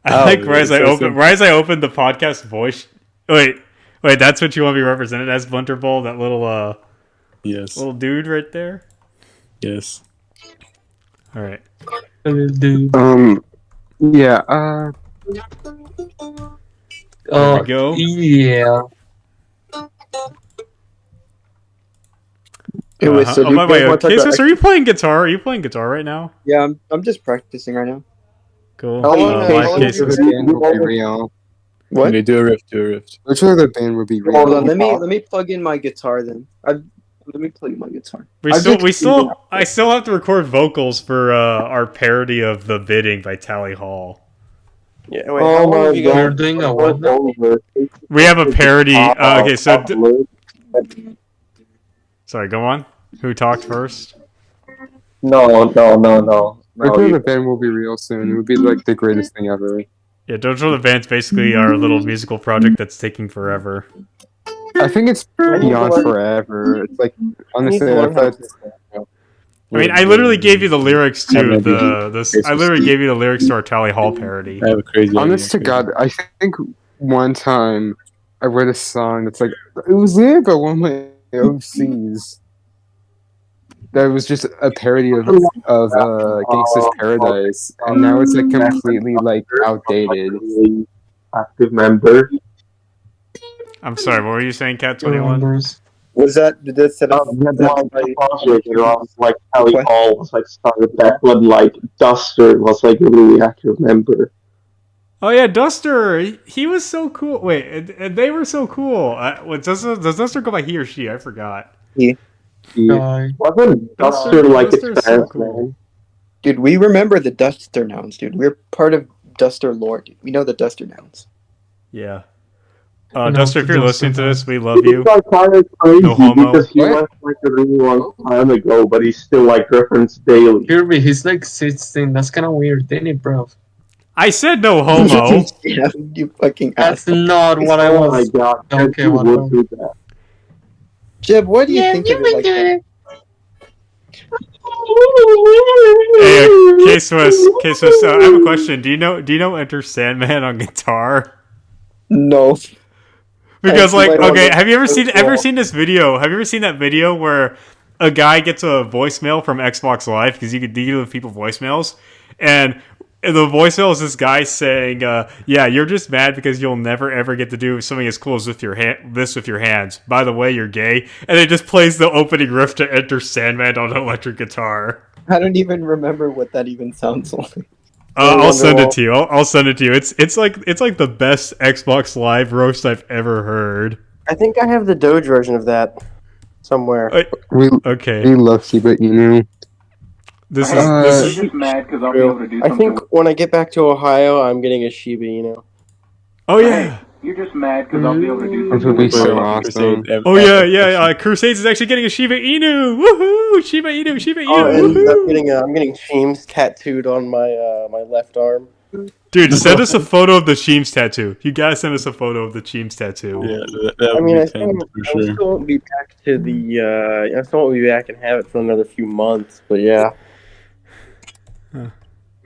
Oh,
like
yeah,
right as I
so
opened the podcast voice. Wait, that's what you want to be represented as, Bunter Bowl? That little
Yes.
little dude right there.
Yes.
All right.
Dude.
Yeah.
There we go.
Yeah.
Anyway, so do
oh,
you
by the way,
guys want to talk
Casus,
about?
are you playing guitar? Are you playing guitar right now?
Yeah, I'm just practicing right now.
Cool.
How long-
Why
how long
Casus?
have you
Will be real.
What?
Okay, do a riff.
Which other band would be real?
Hold on, let me plug in my guitar then. Let me plug in my guitar.
I still have to record vocals for our parody of The Bidding by Tally Hall.
Yeah, wait, how long have you
You're
guys...
doing a what now?
We have a parody. Okay, so sorry, go on. Who talked first?
No.
Which other band will be real soon? It would be like the greatest thing ever.
Yeah, Dogelore the Band's basically our little musical project that's taking forever.
I think it's beyond forever. It's like honestly, I thought.
I mean, I literally gave you the lyrics to I literally gave you the lyrics to our Tally Hall parody.
I have a crazy.
Honest to God, I think one time I read a song that's like it was lyric by one of my OCs. That was just a parody of Gangsta's Paradise, and now it's like completely like outdated.
Active member.
I'm sorry, what were you saying, Cat 21?
Was that did that set up?
Like Tally Hall was like started back when like Duster was like a really active member.
Oh yeah, Duster. He was so cool. Wait, and they were so cool. Does Duster go by he or she? I forgot.
Wasn't Duster like its
so cool.
Dude, we remember the Duster nouns, dude. We're part of Duster lore, dude. We know the Duster nouns.
Yeah. Duster, if you're listening to this, we love you.
It's like kind of crazy
No homo.
because he left like a really long time ago, but he's still like referenced daily.
Kirby, he's like 16. That's kind of weird, ain't it, bro?
I said no homo.
Yeah, you fucking
That's
asshole.
not what I
Oh my
was.
god,
Okay,
you
what
would do that.
Jeb, what do you think of it like that?
Hey, K-Swiss, I have a question. Do you know Enter Sandman on guitar?
No.
Because like,
I don't
okay,
know.
have you ever seen this video? Have you ever seen that video where a guy gets a voicemail from Xbox Live because you could give people voicemails, and the voicemail is this guy saying, "Yeah, you're just mad because you'll never ever get to do something as cool as with your hands. By the way, you're gay." And it just plays the opening riff to Enter Sandman on electric guitar.
I don't even remember what that even sounds like.
I'll send it to you. I'll send it to you. It's like the best Xbox Live roast I've ever heard.
I think I have the Doge version of that somewhere.
We
Okay.
love Shiba Inu.
This
You're
is
just mad because I'll be able to do
I
something.
think when I get back to Ohio, I'm getting a Shiba Inu.
Oh yeah.
You're just mad because I'll be able to do
This
something.
would be so
with
awesome.
Oh yeah. Crusades is actually getting a Shiba Inu. Woohoo! Shiba Inu.
Oh, and
Woohoo!
I'm getting Sheems tattooed on my my left arm.
Dude, send us a photo of the Sheems tattoo. You gotta send us a photo of the Sheems tattoo.
Yeah, that
I
would
mean,
be
I
fun for
still won't be back to the. I still won't be back and have it for another few months. But yeah.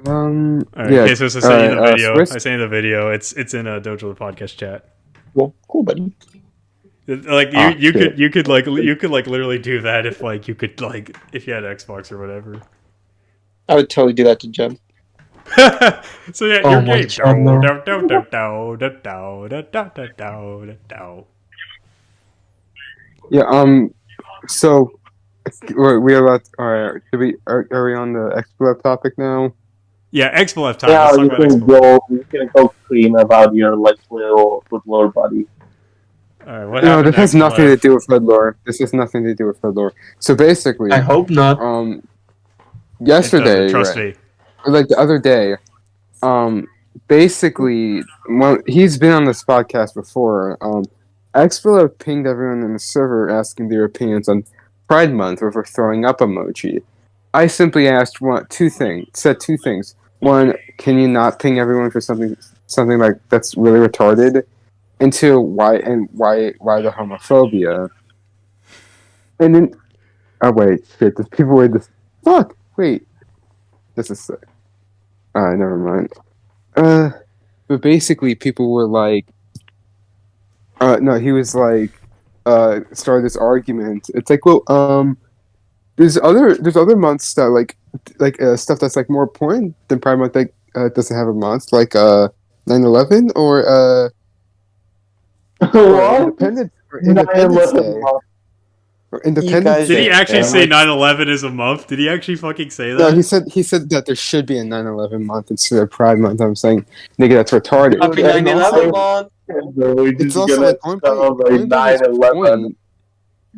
Alright,
yeah.
okay, so I sent you the video.
Swiss-
I sent you the video. It's in a Dogelore the Podcast chat.
Well, cool, buddy.
Like you could literally do that if like you could like if you had Xbox or whatever.
I would totally do that to Jeb.
So yeah,
Oh
you're
my
gay.
Yeah. So we are about. All right. Are we on the Expo topic now?
Yeah, Expo left time.
Yeah,
Let's talk
you
about
can
Expo.
go scream about your like little buddy.
Alright, what
No,
happened?
this has
next,
nothing to
Lev?
do with Red Lore. This has nothing to do with Red Lore. So basically,
I hope not.
yesterday,
It doesn't, trust
right,
me.
or like the other day, basically, well, he's been on this podcast before. Expo have pinged everyone in the server asking their opinions on Pride Month or for throwing up emoji. I simply asked two things. One, can you not ping everyone for something like that's really retarded? And two, why the homophobia? And then, oh wait, shit, there's people with this. Fuck, wait, this is sick. Never mind. But basically, people were like, no, he was like, started this argument. It's like, well, there's other months that like stuff that's like more important than Pride Month. Like, doesn't have a month, like 9/11 or Independence Day. Or Independence
Did
Day.
he actually
Yeah,
say
like-
9/11 is a month? Did he actually fucking say that?
No, he said that there should be a 9/11 month instead of Pride Month. I'm saying, nigga, that's retarded.
Happy
And
9/11
also-
month.
We're
It's
just
also
gonna
like
celebrate
going by his
9/11.
point.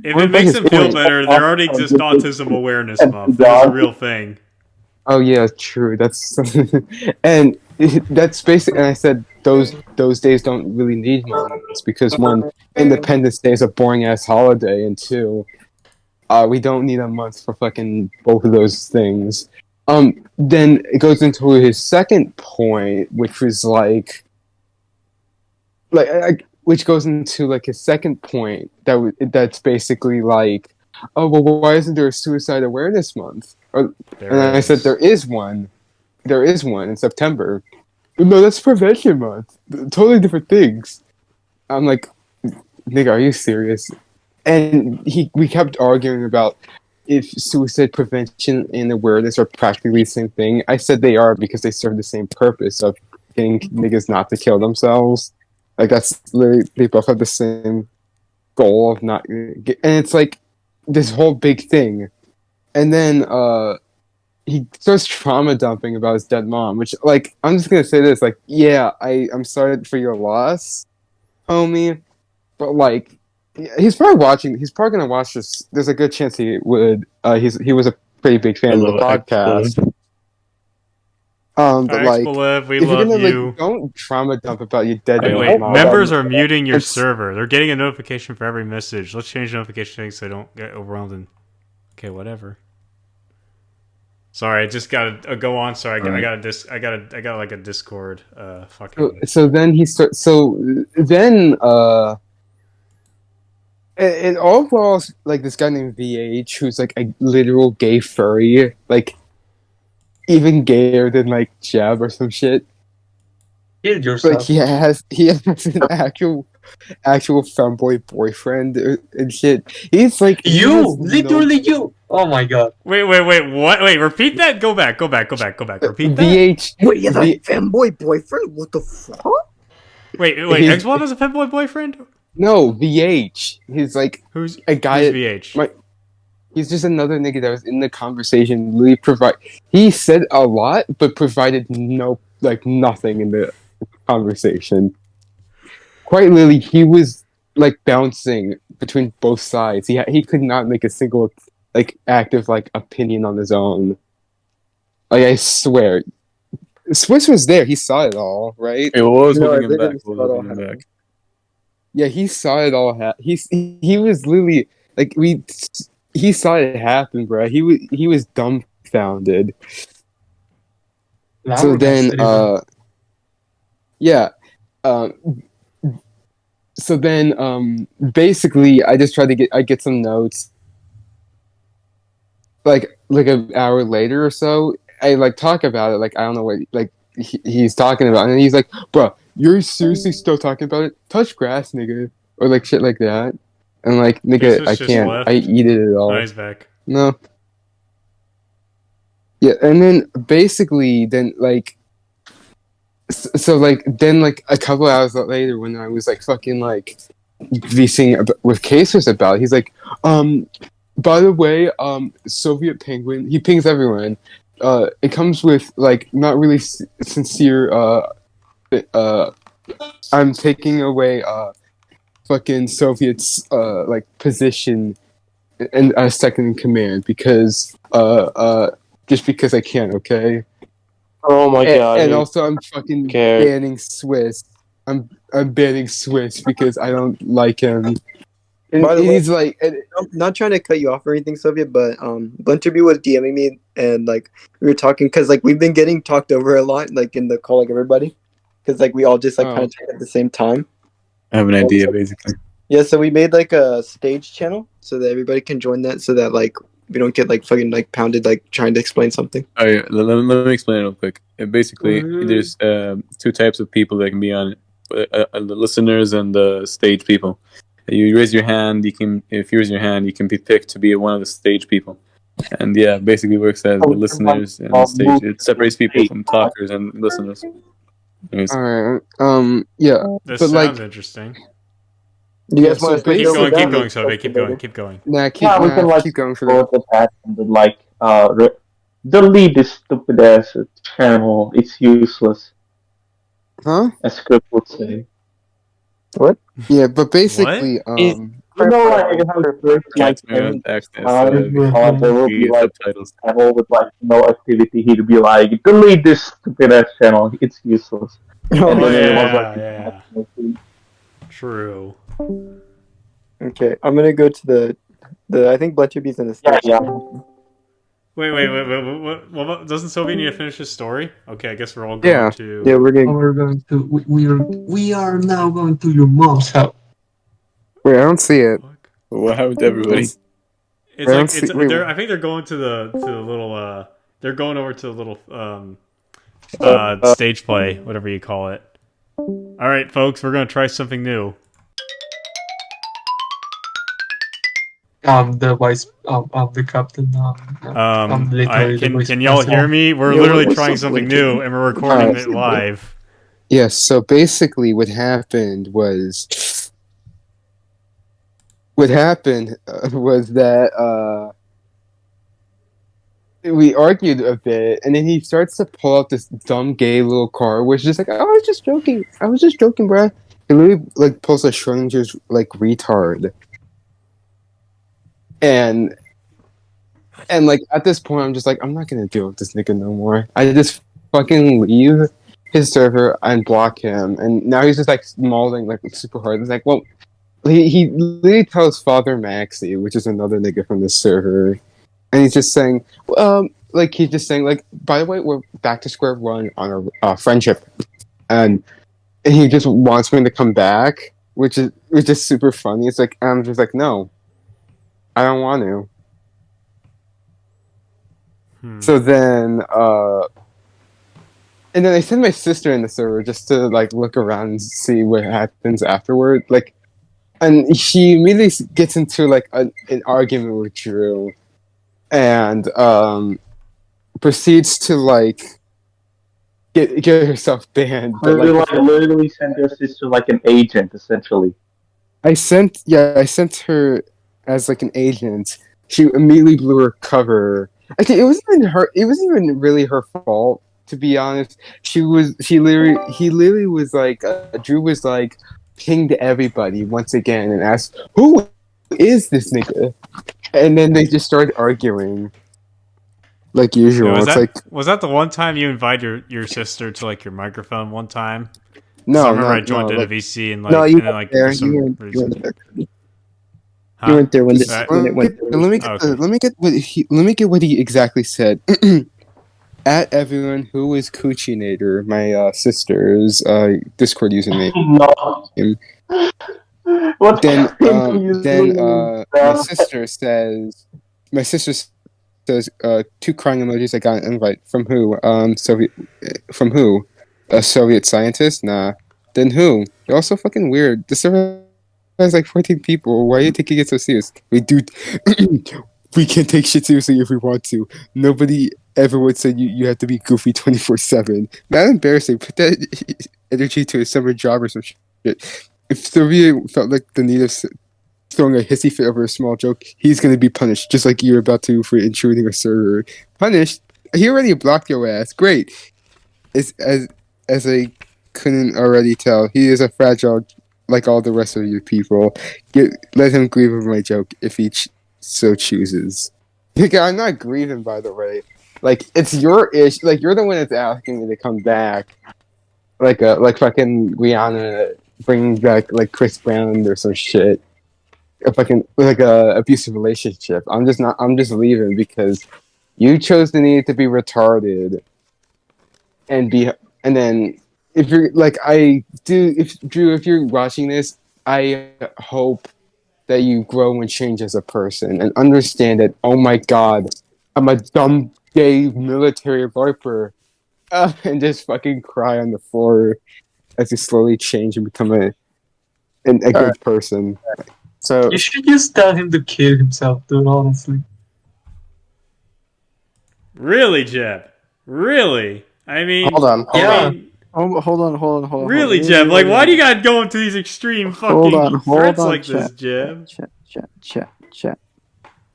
If
Going
it
by
makes
his
them feel
point.
better, there already exists Autism Awareness Month. That is a real thing.
Oh yeah, true. That's and that's basically. And I said those days don't really need months because one, Independence Day is a boring ass holiday, and two, we don't need a month for fucking both of those things. Then it goes into his second point, which was which goes into like his second point that's basically like, oh well, why isn't there a suicide awareness month? And I said there is one. There is one in September. No, that's prevention month. Totally different things. I'm like, nigga, are you serious? And we kept arguing about if suicide prevention and awareness are practically the same thing. I said they are because they serve the same purpose of getting niggas not to kill themselves. Like that's literally, they both have the same goal of not. And it's like this whole big thing, and then he starts trauma dumping about his dead mom, which like I'm just gonna say this, like, yeah, I'm sorry for your loss, homie, but like he's probably gonna watch this. There's a good chance he would. He was a pretty big fan of the podcast. But like,
Expletive, we
if you're
love
gonna
you.
like, don't trauma dump about your dead
Wait,
mom.
members are muting your
It's-
server. They're getting a notification for every message. Let's change the notification settings so they don't get overwhelmed. And okay, whatever. Sorry, I just gotta go on. Sorry, I got like a Discord. Fucking.
So then he starts. So then and overall, like this guy named VH, who's like a literal gay furry, like even gayer than like Jeb or some shit.
Kill yourself.
Like he has an actual femboy boyfriend and shit. He's like
You! Literally you! Oh my god.
Wait, what? Wait, repeat that. Go back. Repeat that.
VH.
Wait, you have a fanboy boyfriend? What the fuck?
Wait. Xbox has a femboy boyfriend?
No, VH. He's like
Who's
a guy.
Who's VH?
He's just another nigga that was in the conversation. He said a lot, but provided nothing in the conversation. Quite literally, he was like bouncing between both sides. He could not make a single like active like opinion on his own. Like I swear, Swiss was there. He saw it all, right?
Hey, what was
No,
holding
I
him back?
didn't
What was
saw it
holding
all
him back?
Yeah, he saw it all. He was literally like he saw it happen, bro. He was dumbfounded. So then, yeah. So then, basically, I just tried to get some notes. Like an hour later or so, I like talk about it. Like I don't know what like he's talking about, and he's like, "Bro, you're seriously still talking about it? Touch grass, nigga," or like shit like that. And like, nigga,
Jesus
I
just
can't.
left.
I eat it at all.
Oh, he's back.
No. Yeah, and then basically, then like, so like, then like a couple hours later, when I was like fucking like VCing with Casers about it, he's like, by the way, Soviet Penguin, he pings everyone. It comes with like not really sincere. I'm taking away fucking Soviets like position and second in command because just because I can, okay?
Oh my god.
And also I'm fucking banning Swiss. I'm banning Swiss because I don't like him. And
By the way,
he's like,
I'm not trying to cut you off or anything, Soviet, but Blinterby was DMing me and like we were talking because like we've been getting talked over a lot, like in the call, like everybody, because like we all just like kind of talk at the same time.
I have an idea, basically.
Yeah, so we made like a stage channel so that everybody can join that, so that like we don't get like fucking like pounded like trying to explain something.
Oh, yeah, let me explain it real quick. Basically, there's two types of people that can be on it: the listeners and the stage people. You raise your hand. If you raise your hand, you can be picked to be one of the stage people. And yeah, basically works as the listeners and the stage. It separates people from talkers and listeners. Anyways.
all right, yeah,
This
but
sounds
like,
interesting.
Do you guys want to
Keep going, Soviet. Keep going.
keep going for
Go
the.
to that and then, like delete this stupid ass channel. It's useless,
Huh?
as Script would say.
What?
Yeah, but basically,
You know, like how first, like
Cats may
any
access
there will be like
subtitles.
channel with like no activity. He'd be like, delete this stupid ass channel. It's useless.
Oh
And then it was
yeah.
like,
True.
Okay, I'm gonna go to the. I think Bletcherby's in the
yeah,
stage.
yeah.
Wait. What, doesn't Sylvia need to finish his story? Okay, I guess we're all going
Yeah.
to.
Yeah, we're gonna.
We're going to. We are now going to your mom's house.
wait, I don't see it.
What happened to everybody?
It's
I don't
like
see-
it's.
wait,
They're, I think they're going to the little. They're going over to the little stage play, whatever you call it. All right, folks, we're gonna try something new.
The vice. The captain. Literally the vice
Can y'all
president.
hear me? We're
Yeah,
literally
what's
trying
up,
something
Blinky?
new, and we're recording
Alright.
it live.
Yes, so basically what happened was that we argued a bit, and then he starts to pull out this dumb gay little car, which is like, I was just joking, bruh. He literally like pulls a Schrodinger's like retard, and like at this point, I'm just like, I'm not gonna deal with this nigga no more. I just fucking leave his server and block him, and now he's just like mauling like super hard. It's like, well, he literally tells Father Maxi, which is another nigga from the server, and he's just saying, like he's just saying, like, by the way, we're back to square one on our friendship, and he just wants me to come back, which is super funny. It's like I'm just like, no, I don't want to. So then, and then I send my sister in the server just to like look around and see what happens afterward. Like, and she immediately gets into like an argument with Drew, and proceeds to like get herself banned. But,
They like literally send your sister like an agent, essentially.
I sent her as like an agent. She immediately blew her cover. I think it wasn't even really her fault, to be honest. He literally was like, Drew was like, pinged everybody once again and asked, who is this nigga? And then they just started arguing. Like usual.
Yeah, was that the one time you invited your sister to like your microphone one time?
No,
I remember I joined in a VC and like,
No, you
and then,
weren't
like
there.
for some
You weren't
reason.
there.
Huh?
You weren't there when
Right.
when it went through.
Let me get what he exactly said. At everyone who is Cuchinator, my sister's Discord username.
No. What
Then
kind of username is that?
my sister says two crying emojis. I got an invite from who? From who? A Soviet scientist? Nah. Then who? You're also fucking weird. The server has like 14 people. Why are you taking it so serious? We do. We can take shit seriously if we want to. Nobody ever would say you have to be goofy 24/7. Not embarrassing. Put that energy to a summer job or some shit. If Sylvia felt like the need of throwing a hissy fit over a small joke, he's gonna be punished, just like you're about to for intruding a server. Punished? He already blocked your ass. Great. As I couldn't already tell, he is a fragile, like all the rest of you people. Let him grieve over my joke if he so chooses. I'm not grieving, by the way. Like, it's your issue. Like, you're the one that's asking me to come back. Like fucking Rihanna bringing back like Chris Brown or some shit. Like a abusive relationship. I'm just leaving because you chose the need to be retarded and then if you're like Drew, if you're watching this, I hope that you grow and change as a person and understand that, oh my god, I'm a dumb gay military viper, and just fucking cry on the floor as you slowly change and become a good person. So
You should just tell him to kill himself, dude, honestly.
Really, Jeb? Really? I mean,
Hold on. Hold on.
Really, Jeb? Like, why do you gotta go into these extreme fucking threats like this, Jeb?
Chat.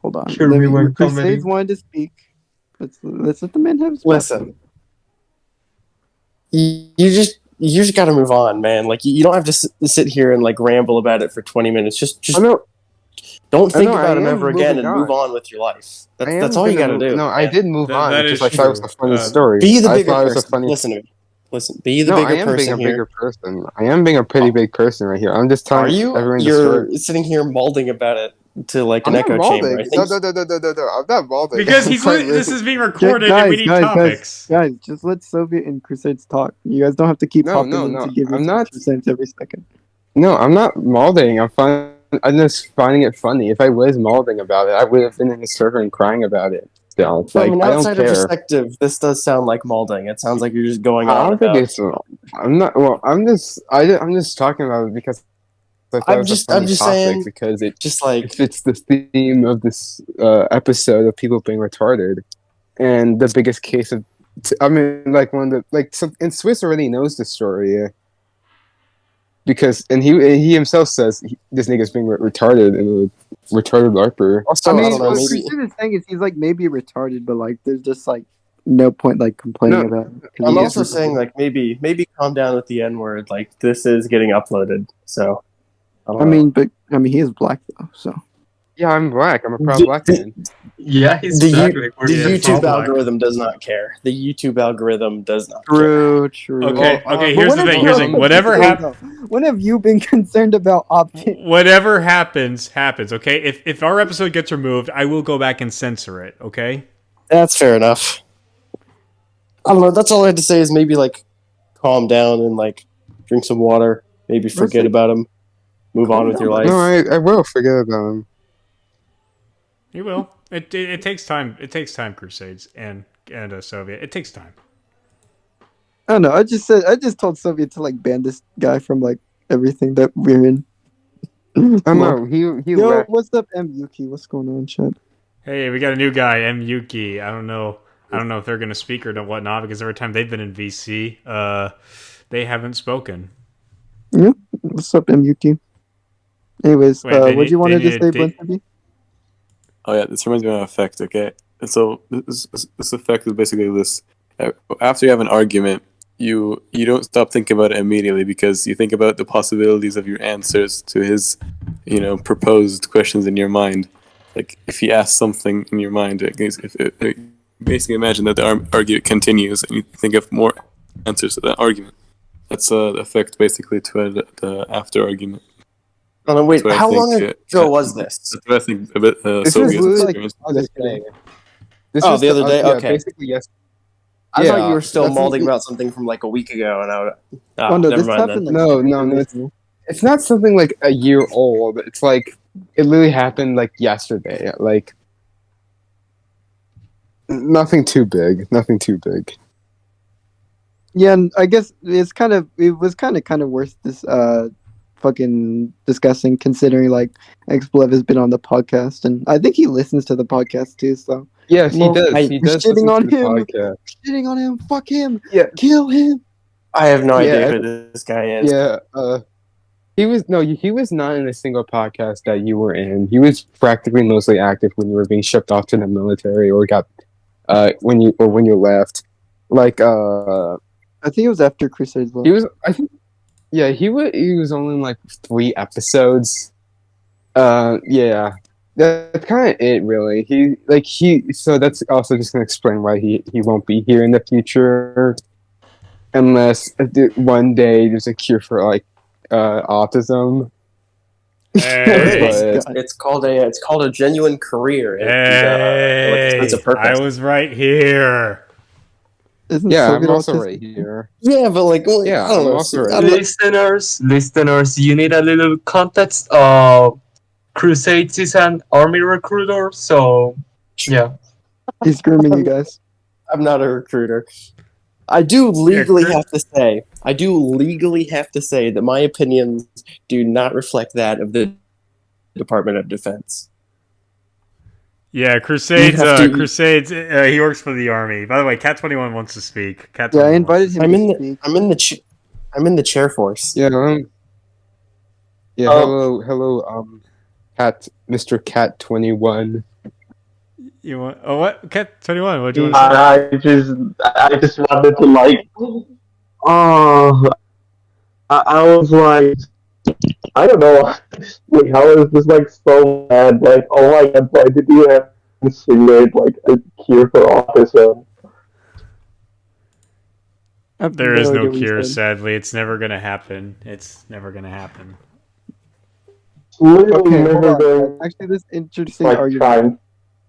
Hold on.
Sure, we were
Crusades
commenting.
wanted to speak. Let's let the man have his
listen. You just
you just got to move on, man. Like you don't have to sit here and like ramble about it for 20 minutes. Just don't think about him ever again and move on with your life. That's all you got to do.
No, I did move on
that
because
is
I thought it was a funny story.
Be the
I
bigger
thought it was a
person.
funny.
Listen to me. Listen, be the bigger person.
I am being a bigger person. I am being a pretty big person right here. I'm just telling everyone the story.
You're sitting here malding about it to like an
I'm
echo
not
chamber. I think
No, I'm not balding.
Because this is being recorded and we need topics.
Guys, just let Soviet and Crusades talk. You guys don't have to keep popping in to give me 2 cents every second.
No, I'm not malding. I'm just finding it funny. If I was malding about it, I would have been in the server and crying about it. Still,
from an outsider
I don't care.
perspective, this does sound like malding. It sounds like you're just going on.
I don't think it's. I'm not. Well, I'm just talking about it because
I'm just saying
because it
just like
fits the theme of this episode of people being retarded, and the biggest case of. I mean, like one of the and Swiss already knows the story. Because he himself says this nigga's being retarded and a retarded LARPer.
Also,
I mean,
I don't know,
what
maybe
the thing is, he's like maybe retarded, but like there's just like no point like complaining about it.
I'm also saying like maybe calm down with the N word. Like this is getting uploaded, so.
I mean, he is black though, so.
Yeah, I'm black. I'm a proud black man.
Yeah, he's
the
black.
YouTube algorithm does not care. The YouTube algorithm does not
care. True.
Okay. Here's the thing. Whatever happens.
When have you been concerned about optics?
Whatever happens. Okay. If our episode gets removed, I will go back and censor it. Okay.
That's fair enough. I don't know. That's all I had to say is maybe like calm down and like drink some water. Maybe forget about him. Move on with your life.
No, I will forget about him.
You will. It takes time. It takes time, Crusades and Soviet. It takes time.
I don't know. I just told Soviet to like ban this guy from like everything that we're in.
I know. He
Yo,
left.
what's up, M Yuki? What's going on, chat?
Hey, we got a new guy, M Yuki. I don't know if they're gonna speak or whatnot because every time they've been in VC, they haven't spoken.
Yeah. What's up, M Yuki? Anyways, what do you want to say, Blintby?
Oh yeah, this reminds me of an effect. Okay, and so this effect is basically this: after you have an argument, you don't stop thinking about it immediately because you think about the possibilities of your answers to his, proposed questions in your mind. Like if he asks something in your mind, basically imagine that the argument continues and you think of more answers to that argument. That's the effect basically to the after argument.
Oh, no, wait, how long ago was this?
That's what I think a bit Soviet experience.
The other day? Okay.
Basically, yes.
I thought you were still malding about something from like a week ago, and
never mind then.
No, it's not something like a year old. It's like, it literally happened like yesterday. Like, nothing too big.
Yeah, and I guess it was kind of worth this fucking discussing, considering like Xblev has been on the podcast, and I think he listens to the podcast too. So
yes, he does. He does
shitting on him.
Shitting
on him. Fuck him.
Yeah,
kill him.
I have no idea who this guy is.
Yeah, he was not in a single podcast that you were in. He was practically mostly active when you were being shipped off to the military or got when you left. Like I
think it was after Crusades.
He was. I think. Yeah, he was only in like 3 episodes. Yeah, that's kind of it, really. So that's also just gonna explain why he won't be here in the future, unless one day there's a cure for like autism.
Hey.
It's called a genuine career.
I was right here.
I'm also right here.
Yeah, but like, well,
yeah,
I don't know.
Also right.
Listeners, you need a little context. Crusades is an army recruiter, so yeah.
He's grooming you guys.
I'm not a recruiter. I do legally have to say that my opinions do not reflect that of the Department of Defense.
Yeah, Crusades. He works for the army. By the way, Cat 21 wants to speak.
I invited him.
I'm in the chair force.
Yeah. Hello. Mr. Cat 21.
You want? Oh, what? Cat 21. What do you want to say?
I just wanted to like. Oh, I was like, I don't know. Like, how is this like so bad? Like, oh my god, why did you have to insinuate like a cure for autism?
I have
There is
idea
no
what you
cure,
said.
sadly. It's never gonna happen. It's never gonna happen.
Literally
Okay, hold
never
on.
going
Actually, this interesting
like
argument.
trying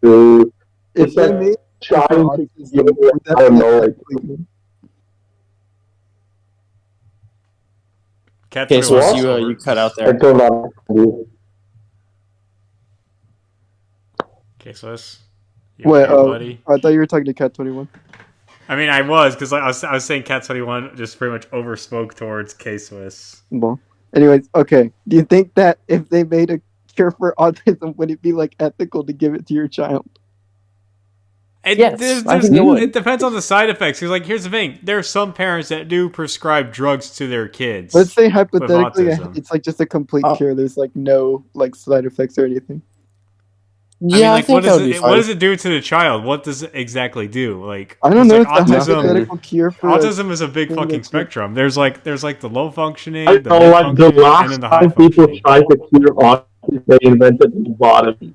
to.
If
It's
they
like
made
trying to
autism,
give
would that
I don't
be
know, like
ethically good?
Cat
Okay, so
21 's
you
over.
you cut out
I
there.
don't know.
Okay, so that's you
Wait,
okay, buddy?
I thought you were talking to Cat 21.
I mean, I was because I was saying Cat 21 just pretty much overspoke towards K Swiss.
Well, anyways, okay. Do you think that if they made a cure for autism, would it be like ethical to give it to your child?
Yes, I think it would.
It depends on the side effects. Because, like, here's the thing: there are some parents that do prescribe drugs to their kids.
Let's say hypothetically,
autism.
it's like just a complete
Oh.
cure. There's like no like side effects or anything.
Yeah, I,
like,
think that would be fine.
what does it do to the child? What does it exactly do? Like,
I don't
'cause,
know.
like,
It's a
autism.
hypothetical cure for
Autism is a big
thing
fucking
that's like-
spectrum. There's like the low functioning,
I
the
know,
mid
like the
functioning, and
last
then the high
time people
functioning.
tried to cure autism, they invented lobotomy.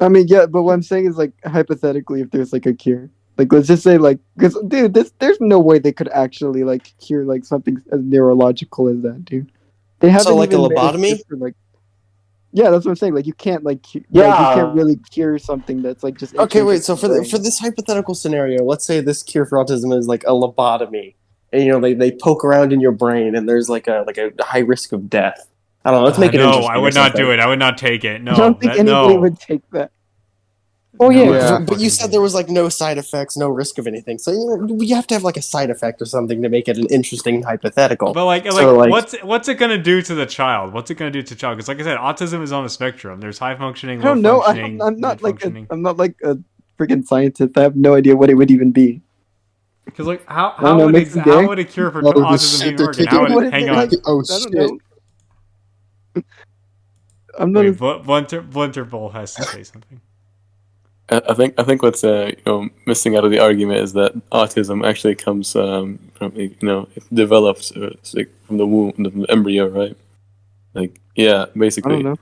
I mean, yeah, but what I'm saying is like hypothetically, if there's like a cure, like let's just say like, because dude, there's no way they could actually like cure like something as neurological as that, dude. They haven't
like a
even made
lobotomy?
cure for, like, yeah, that's what I'm saying. Like you can't like, like you
Yeah.
can't really cure something that's like just
Okay, wait.
intrinsic
So
to the brain.
for this hypothetical scenario, let's say this cure for autism is like a lobotomy, and they poke around in your brain, and there's like a high risk of death. I don't know. Let's make it
No,
interesting.
I would not do it. I would not take it. No,
I don't think
that-
anybody
no.
would take that.
Oh yeah,
No,
Yeah.
but you said there was like no side effects, no risk of anything. So you have to have like a side effect or something to make it an interesting hypothetical.
But like,
So, like-
what's it gonna do to the child? What's it gonna do to the child? Because like I said, autism is on a spectrum. There's high functioning,
I
low
don't know.
functioning.
I'm not like
mid-functioning.
I'm not like a freaking scientist. I have no idea what it would even be.
Because like how
don't know, makes them
how
gay?
would a cure for
Oh, the
autism
shit
even
they're
work? And how
kicking-
would
What
hang
is it
on?
like?
Oh
I
shit!
don't know. I'm not.
Wait, Blunterbull has to say something.
I think what's missing out of the argument is that autism actually comes from it develops it's like from the womb, from the embryo, right? Like yeah,
I
basically
don't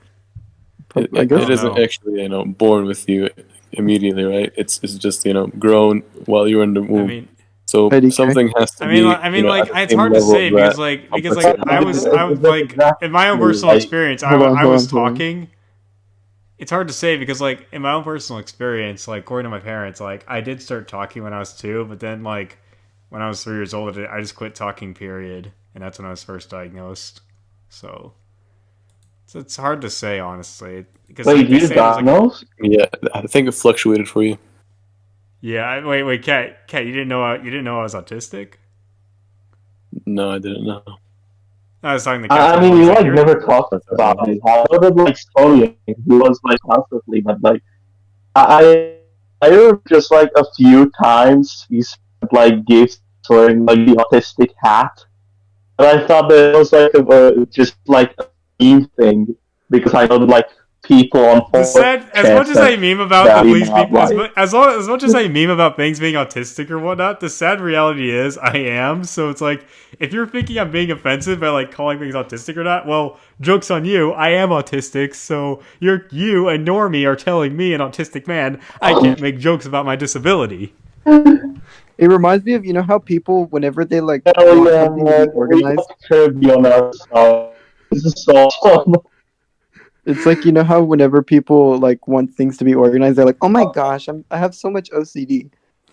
know.
it,
I guess.
it isn't
know.
actually born with you immediately, right? It's just grown while you're in the
I
womb.
mean,
So
Eddie,
something has to
I mean,
be.
like,
at the
it's
same
hard to
level
say
of that.
because I was like in my own personal experience,
Hold on,
I
hold
was
on, hold on.
talking. It's hard to say because like in my own personal experience, like according to my parents, like I did start talking when I was 2, but then like when I was 3 years old, I just quit talking. Period, and that's when I was first diagnosed. So it's hard to say honestly because
Wait,
like, they
you
say there's, like,
diagnosed?
Yeah, I think it fluctuated for you.
yeah. Wait, Kat, you didn't know I was autistic?
No, I didn't know.
I was talking to Kat.
I mean, you like never talked about it. However, like Sony, he was like constantly, but like I heard just like a few times he spent like gifts wearing like the autistic hat, and I thought that it was like just like a meme thing because I know that like people on
The sad, as much as I meme about
that
the
we
things
not
people,
like.
as much as I meme about things being autistic or whatnot, the sad reality is I am. So it's like if you're thinking I'm being offensive by like calling things autistic or not, well, joke's on you. I am autistic, so you and Normie are telling me, an autistic man, I can't make jokes about my disability.
It reminds me of how people whenever they like
Hell
want
yeah,
something to
man.
be organized.
We got trivia on our side. This is so fun.
It's like how whenever people like want things to be organized, they're like, "Oh my gosh, I have so much OCD."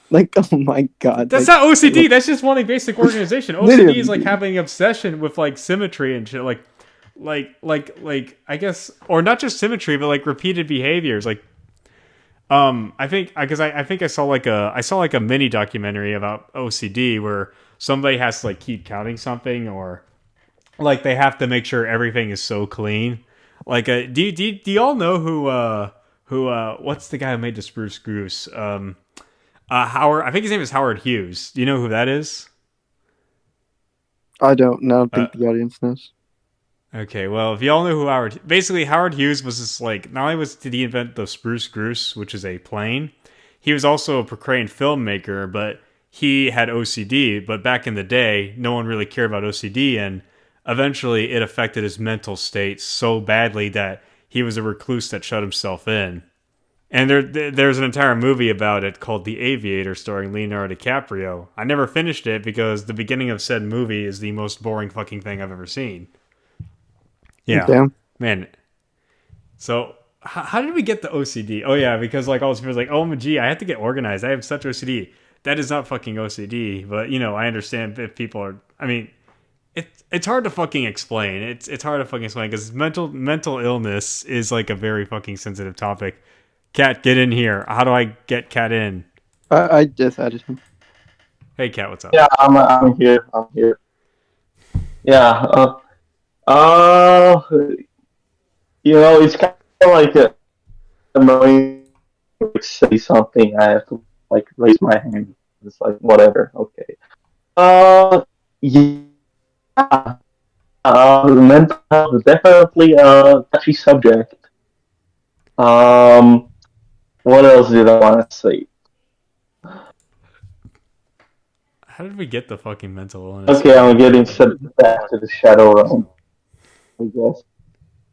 Like, oh my god,
That's
like,
not OCD. That's just wanting basic organization. OCD
Literally.
is like having an obsession with like symmetry and shit. Like I guess, or not just symmetry, but like repeated behaviors. Like, I think because I think I saw like a mini documentary about OCD where somebody has to like keep counting something, or like they have to make sure everything is so clean. Like, do y'all know who what's the guy who made the Spruce Goose? Howard. I think his name is Howard Hughes. Do you know who that is?
I don't think the audience knows.
Okay, well, if y'all know who Howard Hughes was just like, not only did he invent the Spruce Goose, which is a plane, he was also a proclaimed filmmaker, but he had OCD, but back in the day, no one really cared about OCD, and eventually it affected his mental state so badly that he was a recluse that shut himself in. And there's an entire movie about it called The Aviator, starring Leonardo DiCaprio. I never finished it because the beginning of said movie is the most boring fucking thing I've ever seen. Yeah,
Damn.
man. So how did we get the OCD? Oh yeah, because like all these people are like, oh gee, I have to get organized. I have such OCD. That is not fucking OCD, but I understand if people are. I mean, it's hard to fucking explain. It's hard to fucking explain because mental illness is like a very fucking sensitive topic. Kat, get in here. How do I get Kat in?
I just added him.
Hey, Kat, what's up?
Yeah, I'm here. I'm here. Yeah. It's kind of like annoying to say something. I have to like raise my hand. It's like whatever. Okay. Yeah. Mental health is definitely a touchy subject. What else did I want to say?
How did we get the fucking mental illness?
Okay, I'm getting sent back to the shadow realm, I guess.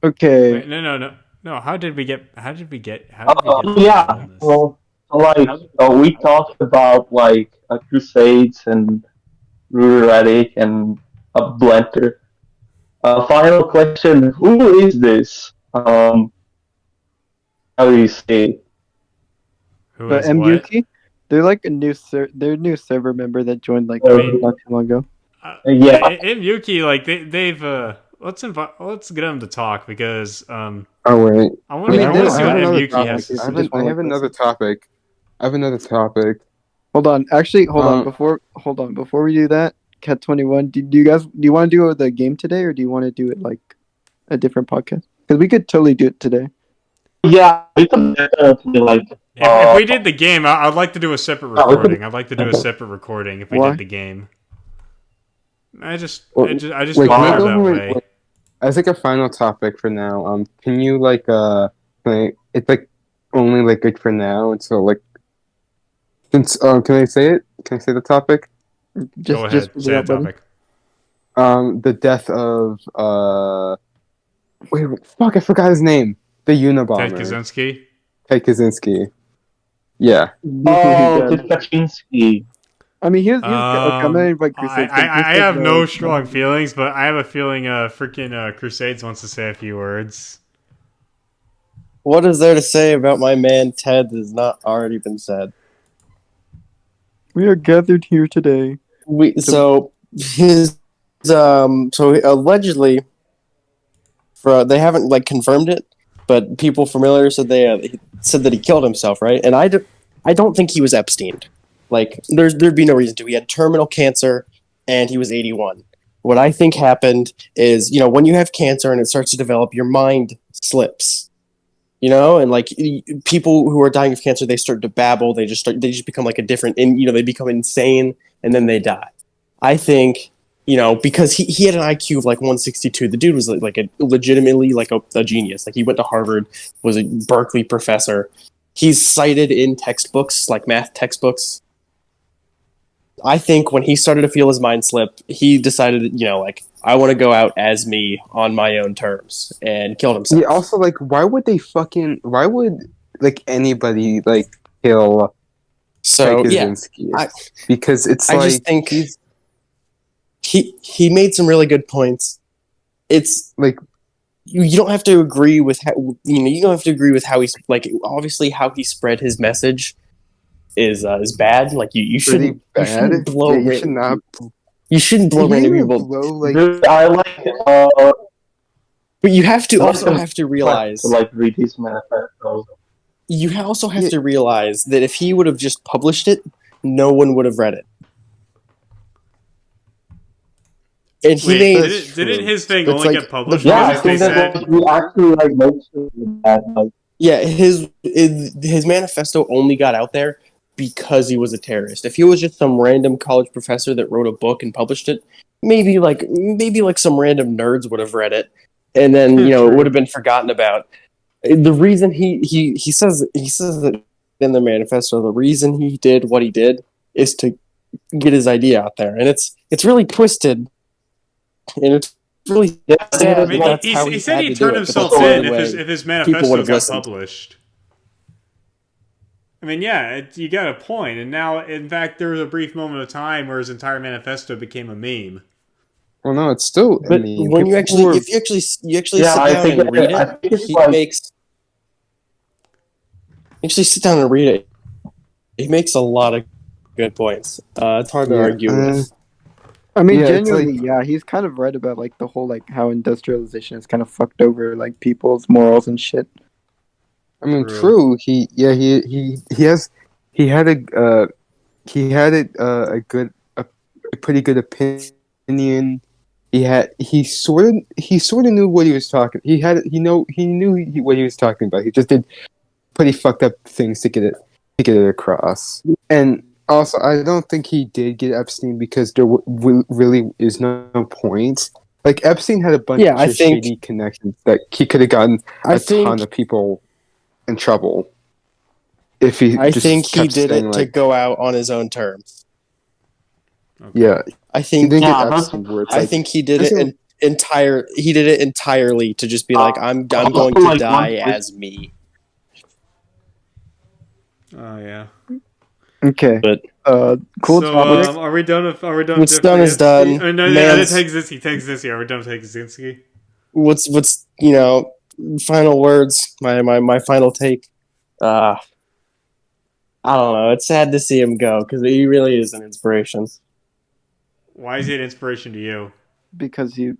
Okay.
Wait, no. How did we get?
Yeah. Well, like we talked about like Crusades and Ruric and a Blender. Final question: who is this? How do you say?
Who
But
is what?
MUT, they're like they're a new server member that joined like
Oh,
not too long ago.
Yeah.
Yuki, like they've let's get them to talk because
Oh wait,
I want to see what MUki has to say.
I have another topic.
Hold on. Actually, hold on. Before we do that, Cat 21, do you want to do the game today, or do you want to do it like a different podcast? Because we could totally do it today.
Yeah, we can definitely like.
If we did the game, I'd like to do a separate recording. I'd like to do a separate recording if we did the game. I just feel
wait,
better
can I go
that
over
way.
as like a final topic for now? Can you like it's like only like good for now, and so like since can I say it? Can I say the topic?
Go ahead, say the topic.
The death of wait, fuck, I forgot his name. The Unabomber. Ted Kaczynski. Yeah.
Oh, Kaczynski.
I mean, here's okay, I'm gonna invite Crusades.
I have no strong feelings, but I have a feeling freaking Crusades wants to say a few words.
What is there to say about my man Ted that has not already been said?
We are gathered here today.
So allegedly, they haven't like confirmed it, but people familiar said he said that he killed himself, right? And I don't think he was Epstein. Like there'd be no reason to. He had terminal cancer, and he was 81. What I think happened is, when you have cancer and it starts to develop, your mind slips. And like people who are dying of cancer, they start to babble. They just become like a different, they become insane, and then they die. I think, because he had an IQ of like 162. The dude was like legitimately like a genius. Like he went to Harvard, was a Berkeley professor. He's cited in textbooks, like math textbooks. I think when he started to feel his mind slip, he decided, I want to go out as me on my own terms, and killed himself.
Yeah, also, like, why would like anybody like kill Kaczynski? Because it's
I just think he made some really good points. It's like you don't have to agree with how you don't have to agree with how he's like obviously how he spread his message is bad. Like you shouldn't blow.
Yeah, you should not.
You shouldn't blow random people.
I like.
But you have to realize
to like read his manifesto.
You also have to realize that if he would have just published it, no one would have read it. And
didn't his thing only get published?
Yeah, I think that he actually like makes that. Like,
yeah, his manifesto only got out there because he was a terrorist. If he was just some random college professor that wrote a book and published it, maybe some random nerds would have read it, and then it would have been forgotten about. The reason he says that in the manifesto, the reason he did what he did is to get his idea out there, and it's really twisted, and it's really sad.
I mean,
That's
he
how
said
had
he'd
to do
turn
it, but
himself
that's the
in
only way
if his
people
manifesto
would have
got
listened.
published. I mean, yeah, you got a point. And now, in fact, there was a brief moment of time where his entire manifesto became a meme.
Well, no, it's still.
But when you actually, if you actually sit down and read it, he makes. Actually, sit down and read it. He makes a lot of good points. It's hard to argue with.
I mean,
Yeah, it's
genuinely, he's kind of right about like the whole like how industrialization has kind of fucked over like people's morals and shit.
I mean, true. He had a pretty good opinion. He sort of knew what he was talking. He knew what he was talking about. He just did pretty fucked up things to get it across. And also, I don't think he did get Epstein because there really is no point. Like Epstein had a bunch of shady connections that he could have gotten a ton of people in trouble if he.
I think he did it to go out on his own terms.
Okay.
Yeah,
I think.
I
think he did it He did it entirely to just be like, I'm going to die as me.
Oh yeah.
Okay.
But
cool.
So, are we done?
What's done is done.
Oh, no, He takes this. Are we done with Tegzinski?
What's final words? My final take. I don't know. It's sad to see him go because he really is an inspiration.
Why is he an inspiration to you?
Because he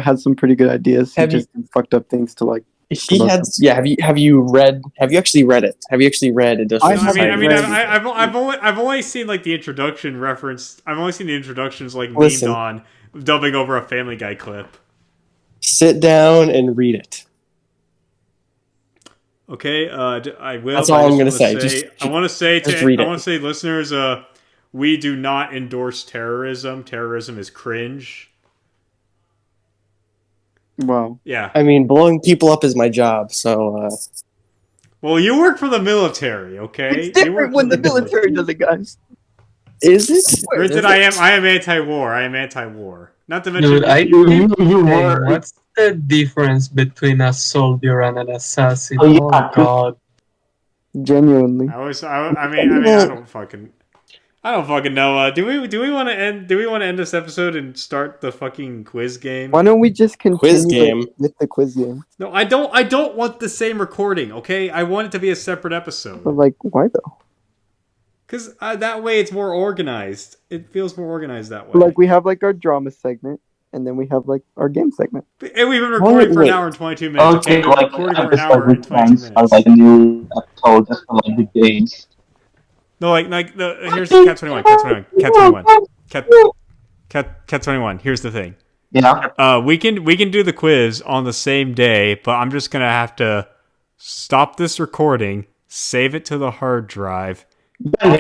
had some pretty good ideas. He just fucked up things to like.
He had. Yeah. Have you actually read it? Have you actually read it?
I've only seen like the introduction reference. I've only seen the introductions like memed on dubbing over a Family Guy clip.
Sit down and read it.
Okay, I will.
That's all I'm going to say.
I want to say, listeners, we do not endorse terrorism. Terrorism is cringe.
Wow.
Yeah.
I mean, blowing people up is my job, so.
Well, you work for the military, okay?
It's different when the military does it, guys.
Is it?
Granted, I am anti-war. I am anti-war. Not to mention,
what's the difference between a soldier and an assassin? Oh God.
Genuinely.
I don't fucking know. Do we want to end this episode and start the fucking quiz game?
Why don't we just continue with the quiz game?
No, I don't want the same recording. Okay, I want it to be a separate episode.
But like, why though?
Because that way it's more organized. It feels more organized that way.
Like we have like our drama segment, and then we have like our game segment.
And we've been recording for an hour and 22 minutes.
Okay,
like
recording for an hour and 22 minutes. Like a new episode just for like the games.
No, here's Cat 21. Cat 21. Here's the thing.
Yeah.
We can do the quiz on the same day, but I'm just gonna have to stop this recording, save it to the hard drive, and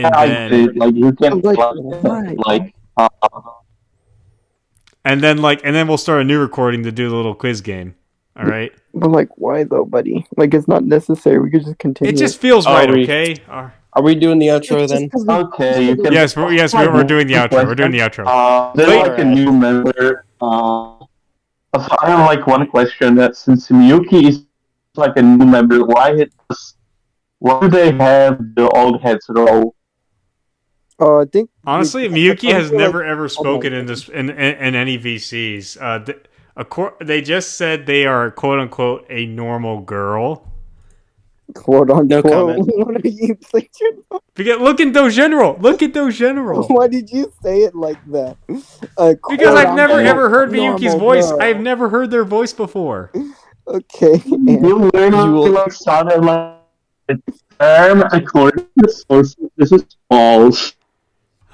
then we'll start a new recording to do the little quiz game. All right.
But like, why though, buddy? Like, it's not necessary. We could just continue.
It just feels right. Okay.
Are we doing the outro then?
Okay.
Yes, we're doing the outro. We're doing the outro.
There's like a new member. I have like one question that since Miyuki is like a new member, why do they have the old heads roll?
I think
honestly, Miyuki has never ever spoken in any VCs. They just said they are quote unquote a normal girl.
Quote unquote.
No comment.
Look at Doge General.
Why did you say it like that?
Because I've never ever heard Miyuki's voice. I've never heard their voice before.
Okay.
You literally sounded like a term according to the sources. This is false.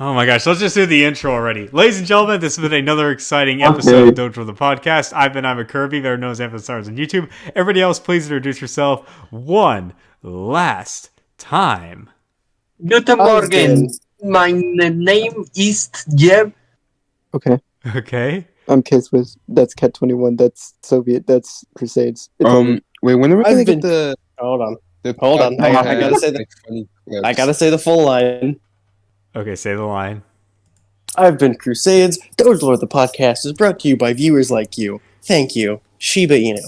Oh my gosh, let's just do the intro already. Ladies and gentlemen, this has been another exciting episode of Dogelore the Podcast. I've been Kirby, better known as Stars on YouTube. Everybody else, please introduce yourself one last time.
Guten Morgen. My name is Jeb.
Okay. I'm K-Swiss. That's Cat 21. That's Soviet. That's Crusades.
Wait, when are we gonna get the?
Hold on. I gotta say the full line.
Okay, say the line.
I've been Crusades. Dogelore the Podcast is brought to you by viewers like you. Thank you. Shiba Inu.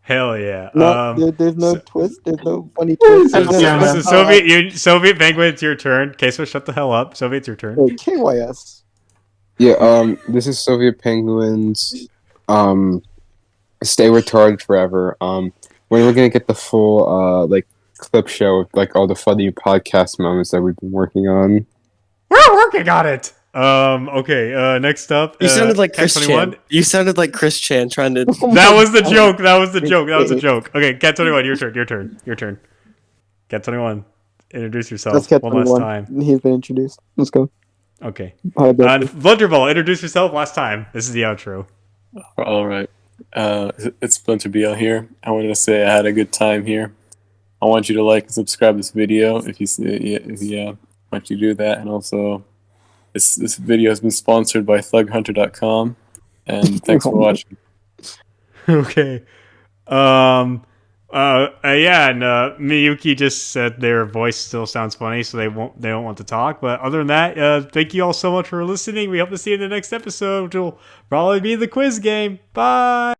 Hell yeah.
No, there's no twist. There's no funny twist.
Soviet Penguin, it's your turn. Queso, shut the hell up. Soviet, it's your turn.
Wait, KYS.
Yeah, this is Soviet Penguins. Stay retarded forever. When we're gonna get the full clip show with like all the funny podcast moments that we've been working on.
We're working on it. Okay. Next up,
You sounded like
Cat
Chris
21.
Chan. You sounded like Chris Chan trying to.
That was the joke. That was the joke. Okay, Cat 21, your turn. Cat 21, introduce yourself
That's Cat
one
21.
last time.
He's been introduced. Let's go.
Okay.
Blunderball.
Introduce yourself last time. This is the outro.
All right. It's Splinter BL here. I wanted to say I had a good time here. I want you to like and subscribe this video if you see it. Want you to do that. And also, this video has been sponsored by thughunter.com. And thanks for watching.
Okay. And Miyuki just said their voice still sounds funny, so they don't want to talk. But other than that, thank you all so much for listening. We hope to see you in the next episode, which will probably be the quiz game. Bye.